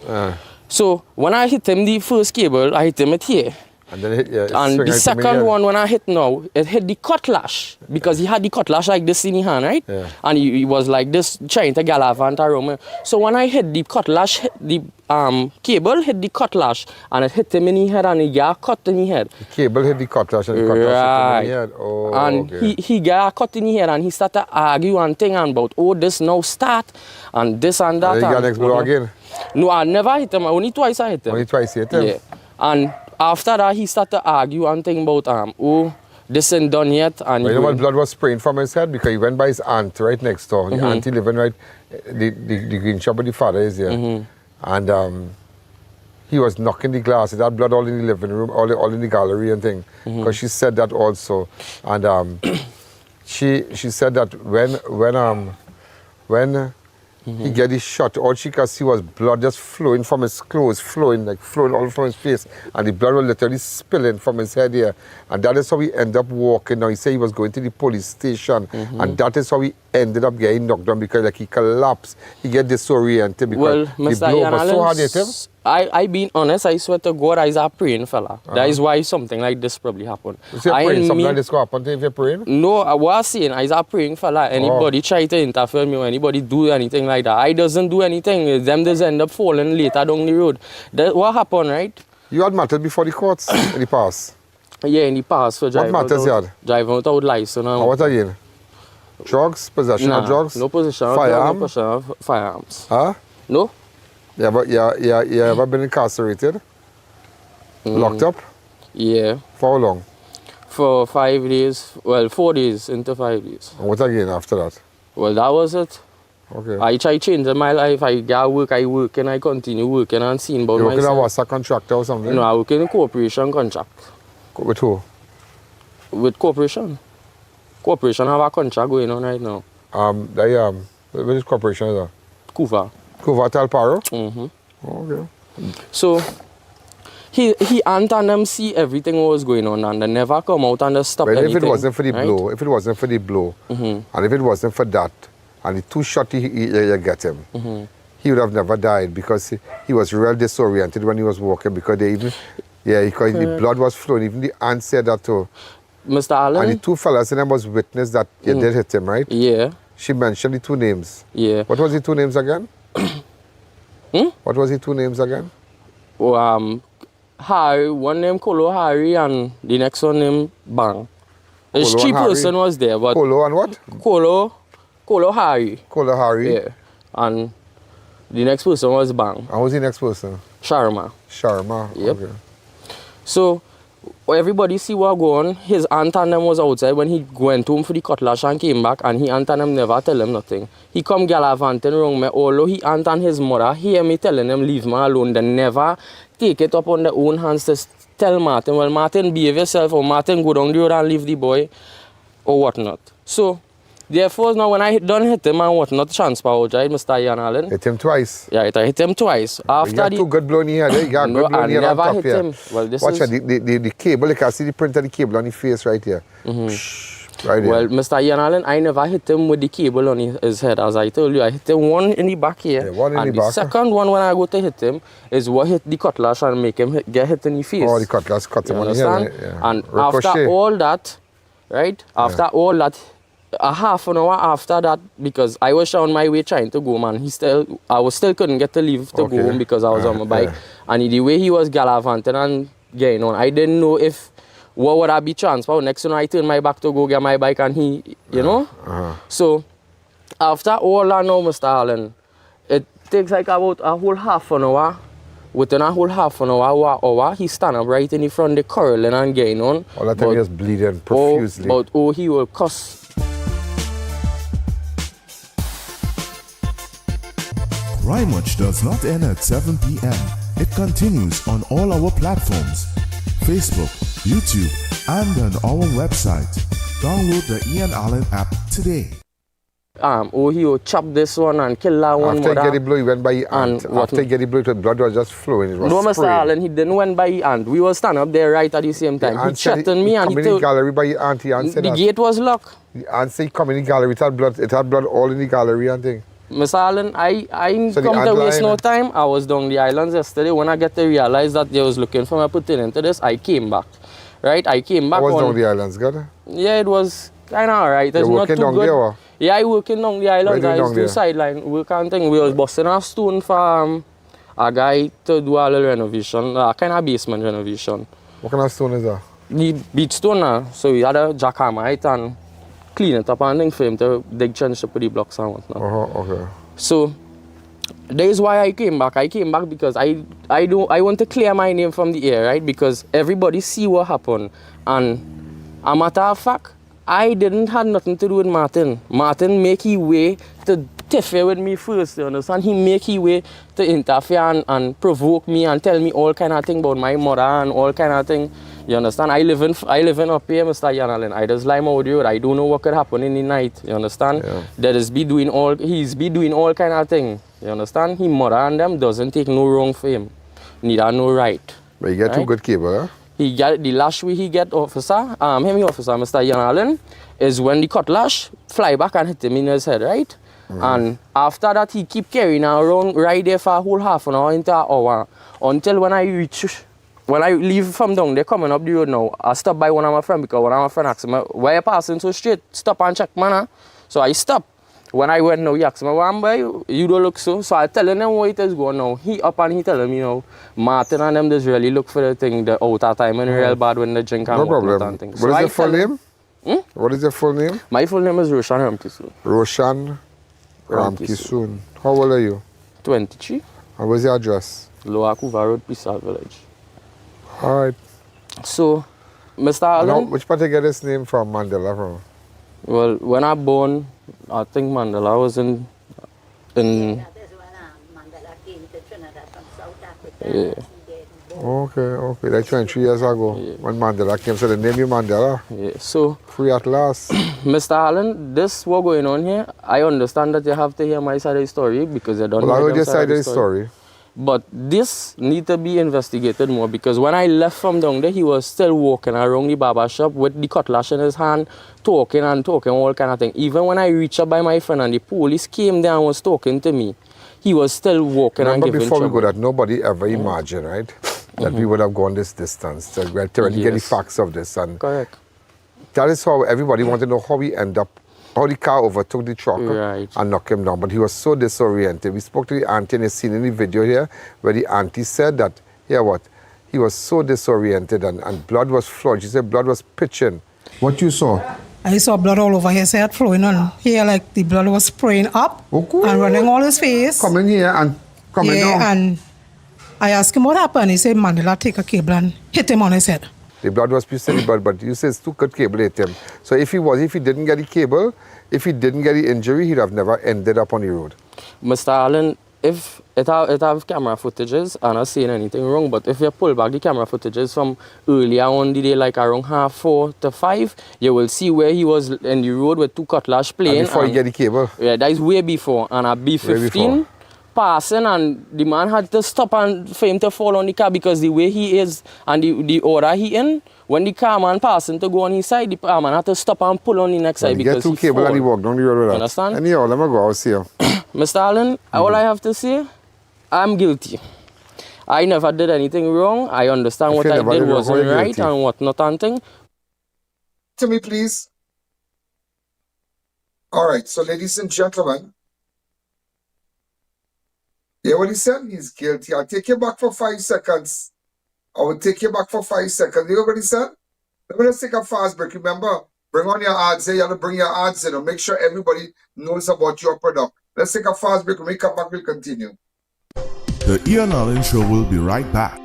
So when I hit him the first cable, I hit him at here. And then it hit, and the second one, when I hit now, it hit the cutlass because he had the cutlass like this in his hand, right? Yeah. And he was like this, trying to gallivant around me. So when I hit the cutlass, the cable hit the cutlass and it hit him in his head and he got a cut in his head. The cable hit the cutlass and the cutlass hit him in the head. Oh, and okay. he got a cut in his head and he started to argue and thing and about, oh, this now start and this and that. And he got next blow again? No, I never hit him. Only twice I hit him. Only twice you hit him? Yeah. And after that, he started to argue and think about, oh, this ain't done yet. And you know what blood was spraying from his head? Because he went by his aunt right next door. The auntie living right, the green shop where the father is here. And he was knocking the glasses. That blood all in the living room, all in the gallery and thing. Because she said that also. And she said that when he get his shot, all she could see was blood just flowing from his clothes, flowing all from his face. And the blood was literally spilling from his head here. And that is how he ended up walking. Now he said he was going to the police station. And that is how he ended up getting knocked down because like he collapsed. He get disoriented because the blow was so hard at him. I being honest, I swear to God, I was a praying fella. That is why something like this probably happened. So you're praying something like this could happen to you if you're praying? No, I was saying I was a praying fella. Anybody try to interfere with me or anybody do anything like that, I doesn't do anything. Them just end up falling later down the road. That what happened, right? You had mattered before the courts in the past? Yeah, in the past for driving. What matters you had? Driving without license. And what again? Drugs? Possession of drugs? No possession of drugs, no possession of firearms. Huh? No. Yeah, but you ever been incarcerated? Locked up? Yeah. For how long? For 5 days. Well, 4 days into 5 days. And what again after that? Well, that was it. Okay. I try changing my life. I get work, I work, and I continue working and seeing about myself. You working as a contractor or something? No, I work in a corporation contract. With who? With corporation. Corporation have a contract going on right now. Which corporation is that? Kuva. Kuva Talparo? Okay. Okay. So, he and them see everything what was going on and they never come out and they stop anything. If it wasn't for the blow, and if it wasn't for that, and the two shots you get him, he would have never died because he was real disoriented when he was walking because because the blood was flowing. Even the aunt said that too. Mr. Allen? And the two fellas in them was witness that you did hit him, right? Yeah. She mentioned the two names. Yeah. What was the two names again? What was the two names again? Harry, one name Colo Harry and the next one named Bang. There's three person was there, but Colo and what? Colo Harry. Colo Harry. Yeah. And the next person was Bang. And who's the next person? Sharma. Yep. Okay. So everybody see what going on. His aunt and them was outside when he went home for the cutlass and came back, and he aunt and them never tell him nothing. He come gallivanting around me, although he aunt and his mother hear me telling him leave me alone. They never take it up on their own hands to tell Martin, well, Martin, behave yourself, or Martin, go down the road and leave the boy, or whatnot. So, therefore, now when I done hit him and whatnot, transfer out, right, Mr. Ian Allen? Hit him twice? Yeah, I hit him twice. After you got two good blow in your head, you got good blow in your head on top here. Him. Well, this watch is... the cable, you can see the print of the cable on his face right here. Right well, here. Mr. Ian Allen, I never hit him with the cable on his head, as I told you. I hit him one in the back here. Yeah, one in and the back. The second one, when I go to hit him, is what hit the cutlass and make him get hit in the face. Oh, the cutlass cut him on the head. Yeah. And Ricochet. after all that, right? After all that, a half an hour after that, because I was on my way trying to go, man. I couldn't get to leave to go home because I was on my bike. And the way he was gallivanting and getting on, I didn't know if what would I be transferred. Next thing I turned my back to go get my bike and he, you know? So, after all that now, Mr. Allen, it takes like about a whole half an hour. Within a whole half an hour, he stand up right in the front, the quarreling and getting on. All that time he was bleeding profusely. He will cuss Crime Watch does not end at 7 p.m. It continues on all our platforms, Facebook, YouTube, and on our website. Download the I.A.N app today. He chop this one and kill that one. After he get the blow, he went by his aunt. After he get the blow, the blood was just flowing. It was no, Mr. spraying. Allen, he didn't went by his aunt. We were standing up there right at the same time. He threatened me and he told... the gallery by his aunt. The gate was locked. The aunt said he come in the gallery. It had blood all in the gallery and thing. Mr. Allen, I come to waste no time. I was down the islands yesterday. When I get to realize that they was looking for me pertaining to this, I came back. Right? I came back. I was down the islands, God? Yeah, it was kind of alright. It's not too down good. There, or? Yeah, I working down the islands. I used to sideline work and thing. We was busting a stone for a guy to do a little renovation, kind of basement renovation. What kind of stone is that? The beach stone. So we had a jackhammer it and clean it up and thing for him to dig trench to put the blocks and whatnot. Okay. So that is why I came back. I came back because I want to clear my name from the air, right? Because everybody see what happened. And a matter of fact, I didn't have nothing to do with Martin. Martin make his way to interfere with me first, you understand? He make his way to interfere and provoke me and tell me all kind of thing about my mother and all kind of thing. You understand? I live in up here, Mr. Yanalin. I just lie my audio. I don't know what could happen in the night. You understand? Yeah. He's be doing all kind of thing. You understand? His mother and them doesn't take no wrong for him. Neither no right. But you get right? Too good cable, huh? He get the lash way he get officer, Mr. Yanalin, is when the cutlash fly back and hit him in his head, right? And after that he keep carrying around right there for a whole half an hour into an hour. Until when I leave from down there coming up the road now, I stop by one of my friends because one of my friends asked me, why you passing so straight? Stop and check, man. So I stop. When I went now, he asked me, "Why, boy, you don't look so?" So I telling him what it is going now. He up and he telling me now, Martin and them just really look for the thing, the outer time and real bad when they drink and no problem. And things. What so is your full name? What is your full name? My full name is Roshan Ramkisoon. Roshan Ramkisoon. How old are you? 23. And where's your address? Lower Kuva Road, Preysal Village. All right. So, Mr. Allen... Which part you get this name from, Mandela, from? Well, when I born, I think Mandela was in Mandela came to Trinidad from South Africa. Yeah. Okay. Like 23 years ago, when Mandela came, so they named you Mandela. Yeah, so... Free at last. Mr. Allen, this what going on here, I understand that you have to hear my side of the story because you don't I hear heard your side of the story. But this need to be investigated more because when I left from down there, he was still walking around the barber shop with the cutlass in his hand, talking all kind of thing. Even when I reached up by my friend and the police came there and was talking to me, he was still walking and giving before trouble. We go that, nobody ever imagined, right, that we would have gone this distance to get the facts of this. And correct. That is how everybody wanted to know how he ended up, how the car overtook the truck and knocked him down. But he was so disoriented. We spoke to the auntie and you seen in the video here where the auntie said that, he was so disoriented and blood was flowing. She said blood was pitching. What you saw? I saw blood all over his head flowing on. Here, like the blood was spraying up and running all his face. Coming here and coming down. And I asked him what happened. He said Mandela take a cable and hit him on his head. The blood was pissing the blood, but you say it's too good cable hit him. So if he didn't get the cable, if he didn't get the injury, he'd have never ended up on the road. Mr. Allen, if it have camera footages, I'm not saying anything wrong, but if you pull back the camera footages from earlier on the day, like around 4:30 to 5, you will see where he was in the road with two cutlass playing. And before he get the cable? Yeah, that is way before. And a B15 passing, and the man had to stop and for him to fall on the car because the way he is and the order he in, when the car man passing to go on his side, the car man had to stop and pull on the next side because he get two cable and he walk down the road with that. Understand? Anyhow, let me go out see you. Mr. Allen, all I have to say, I'm guilty. I never did anything wrong. I understand what I did wasn't right and what not and thing. To me, please. All right, so ladies and gentlemen, hear what he said? He's guilty. I'll take you back for 5 seconds. I will take you back for 5 seconds. You hear what he said? Let me just take a fast break. Remember, bring on your ads here. You have to bring your ads in and make sure everybody knows about your product. Let's take a fast break. When we come back, we'll continue. The I.A.N Show will be right back.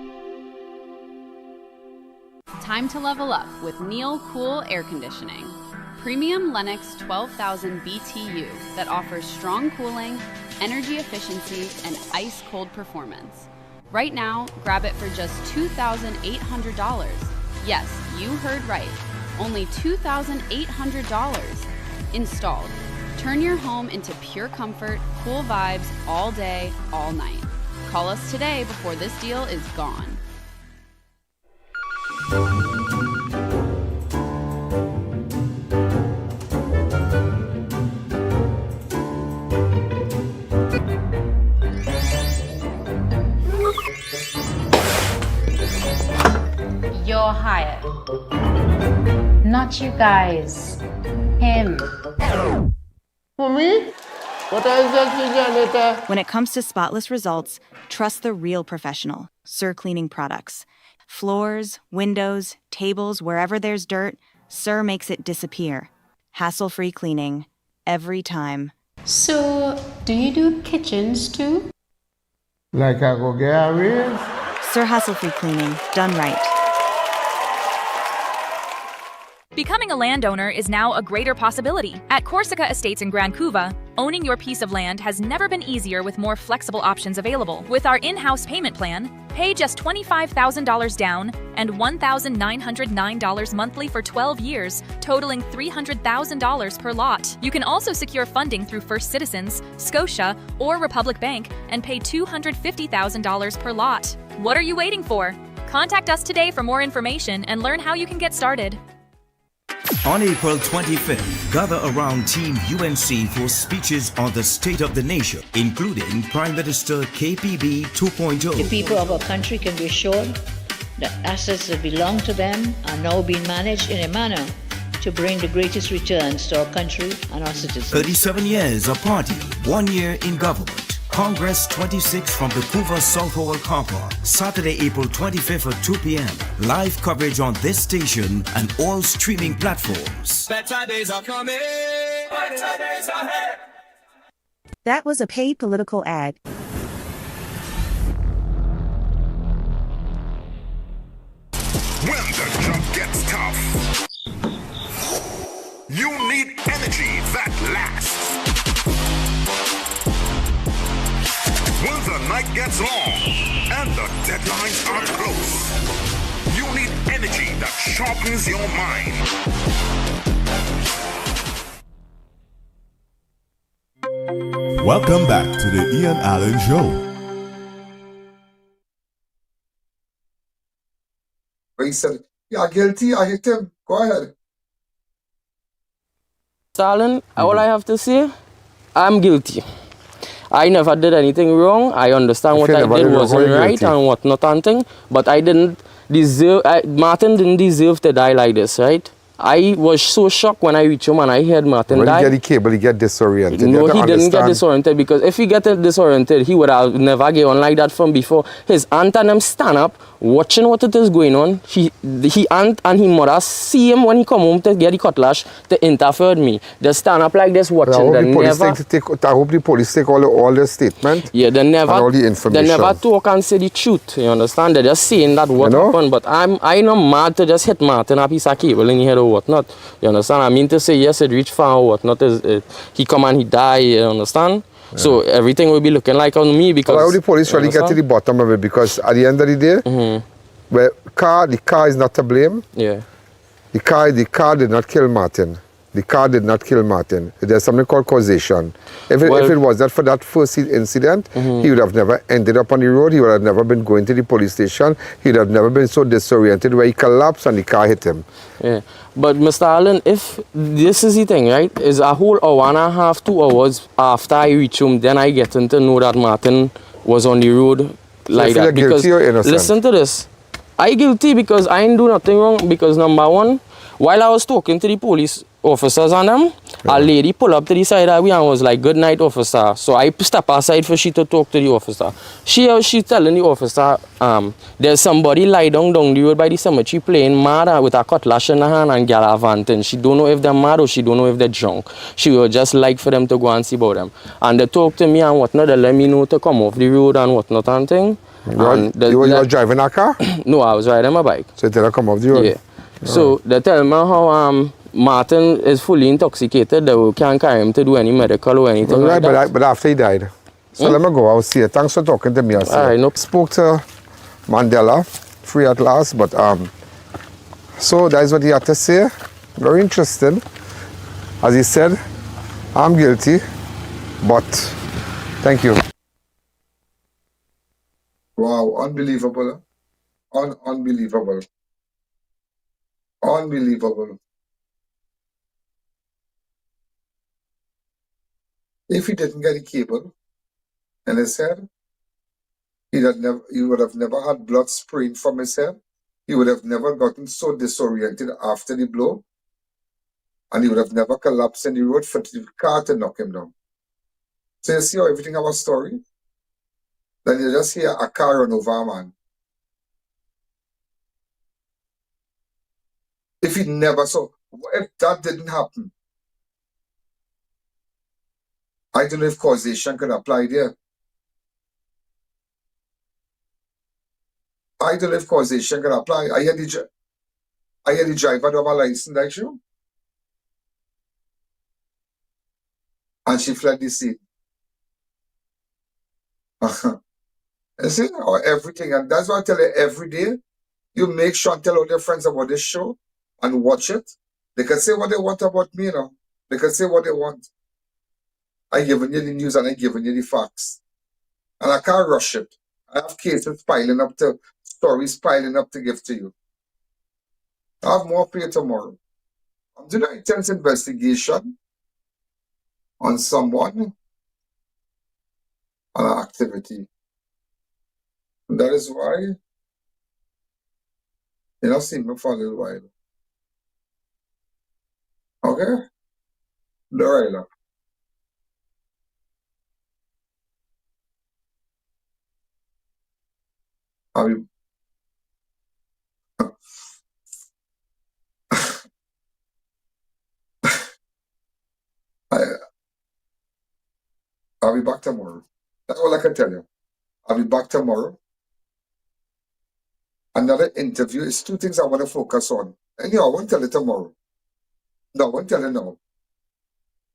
Time to level up with Neil Cool Air Conditioning. Premium Lennox 12,000 BTU that offers strong cooling, energy efficiency, and ice-cold performance. Right now, grab it for just $2,800. Yes, you heard right. Only $2,800 installed. Turn your home into pure comfort, cool vibes all day, all night. Call us today before this deal is gone. You're hired. Not you guys. Him. For me? What is that, When it comes to spotless results, trust the real professional, Sir Cleaning Products. Floors, windows, tables, wherever there's dirt, Sir makes it disappear. Hassle-free cleaning, every time. So, do you do kitchens too? Like I go get a raise? Sir Hassle-free cleaning, done right. Becoming a landowner is now a greater possibility. At Corsica Estates in Grand Couva, owning your piece of land has never been easier with more flexible options available. With our in-house payment plan, pay just $25,000 down and $1,909 monthly for 12 years, totaling $300,000 per lot. You can also secure funding through First Citizens, Scotia, or Republic Bank and pay $250,000 per lot. What are you waiting for? Contact us today for more information and learn how you can get started. On April 25th, gather around Team UNC for speeches on the state of the nation, including Prime Minister KPB 2.0. The people of our country can be assured that assets that belong to them are now being managed in a manner to bring the greatest returns to our country and our citizens. 37 years of party, 1 year in government. Congress 26 from the Couva South Hall car park, Saturday, April 25th at 2 p.m. Live coverage on this station and all streaming platforms. Better days are coming. Better days ahead. That was a paid political ad. When the jump gets tough, you need energy that lasts. When the night gets long and the deadlines are close, you need energy that sharpens your mind. Welcome back to the Ian Allen Show. He said, "Yeah, guilty. I hit him. Go ahead." Stalin, all I have to say, I'm guilty. I never did anything wrong. I understand what I did wasn't right and what not and thing, but I didn't deserve, Martin didn't deserve to die like this, right? I was so shocked when I reached home and I heard Martin die. When he get the cable, he get disoriented. No, he didn't get disoriented, because if he get disoriented, he would have never get on like that from before. His aunt and him stand up, watching what it is going on. He aunt and his mother see him when he come home to get the cutlass to interfere with me. They stand up like this watching. I hope the police take all the statement. Yeah, they never, and all the information. They never talk and say the truth. You understand? They're just saying that what happened. But I'm not mad to just hit Martin a piece of cable in the head or whatnot. You understand? I mean to say yes, it reached far or whatnot. He come and he die. You understand? Yeah. So everything will be looking like on me, because. Well, the police really get to the bottom of it, because at the end of the day, well, the car is not to blame. Yeah. The car did not kill Martin. The car did not kill Martin. There's something called causation. If it was not for that first incident, he would have never ended up on the road. He would have never been going to the police station. He would have never been so disoriented where he collapsed and the car hit him. Yeah. But Mr. Allen, if this is the thing, right, is a whole hour and a half, 2 hours after I reach home, then I get to know that Martin was on the road like that. Because guilty or innocent? Listen to this. I guilty because I didn't do nothing wrong, because number one, while I was talking to the police officers and them, a lady pulled up to the side of me and was like, "Good night, officer." So I step aside for she to talk to the officer. She telling the officer, there's somebody lie down the road by the cemetery playing mad with a cutlass in her hand and gallivanting. She don't know if they're mad or she don't know if they're drunk. She would just like for them to go and see about them. And they talk to me and whatnot, they let me know to come off the road and whatnot and thing. You were driving a car? No, I was riding my bike. So they come off the road? Yeah. So they tell me how Martin is fully intoxicated. They can't carry him to do any medical or anything like that. But after he died? So let me go. I'll see you. Thanks for talking to me. I spoke to Mandela, free at last, but so that is what he had to say. Very interesting. As he said, I'm guilty, but thank you. Wow, unbelievable. Unbelievable. Unbelievable. If he didn't get a cable in his head, he would have never had blood spraying from his head. He would have never gotten so disoriented after the blow. And he would have never collapsed in the road for the car to knock him down. So you see how everything have a story? Then you just hear a car run over a man. If he never saw, if that didn't happen, I don't know if causation could apply there. I don't know if causation can apply. I hear the driver don't have a license like you. And she fled the scene. You see, or everything. And that's why I tell you every day, you make sure and tell all your friends about this show and watch it. They can say what they want about me, you know. They can say what they want. I giving you the news and I giving you the facts. And I can't rush it. I have cases piling up to stories piling up to give to you. I have more for you tomorrow. I'm doing an intense investigation on someone, on an activity. And that is why you don't see me for a little while. Okay? Lorella. I'll be back tomorrow. That's all I can tell you. I'll be back tomorrow. Another interview is two things I want to focus on. Anyhow, I won't tell you tomorrow. No, I won't tell you now.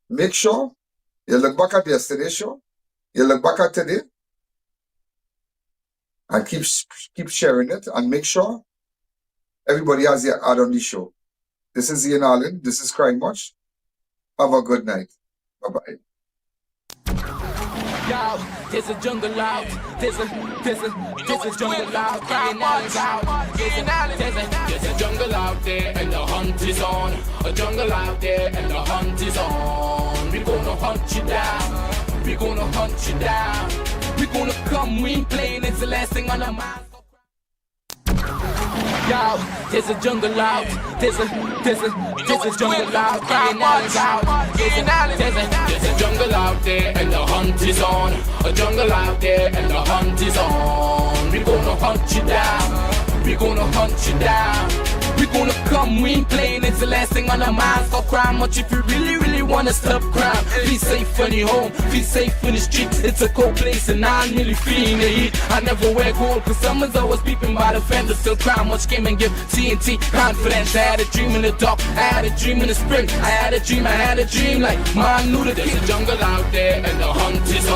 Make sure you look back at yesterday's show, you look back at today, and keep sharing it, and make sure everybody has their ad on the show. This is I.A.N. This is Crime Watch. Have a good night. Bye-bye. Yo, there's a jungle out. There's a jungle out. There's a jungle out there and the hunt is on. A jungle out there and the hunt is on. We gonna hunt you down. We gonna hunt you down. We gonna come, we ain't playing. It's the last thing on our mind. Yo, there's a jungle out. There's a jungle out. There's a jungle out there and the hunt is on. A jungle out there and the hunt is on. We gonna hunt you down. We gonna hunt you down. We gonna come, we ain't playing. It's the last thing on our minds. Stop crime much if you really wanna stop crime. Be safe when you're home, be safe in the streets. It's a cold place and I'm really feeling the heat. I never wear gold cause someone's always peeping by the fender. Still crime much came and give TNT confidence. I had a dream in the dark, I had a dream in the spring. I had a dream like man knew that there's a jungle out there and the hunt is on.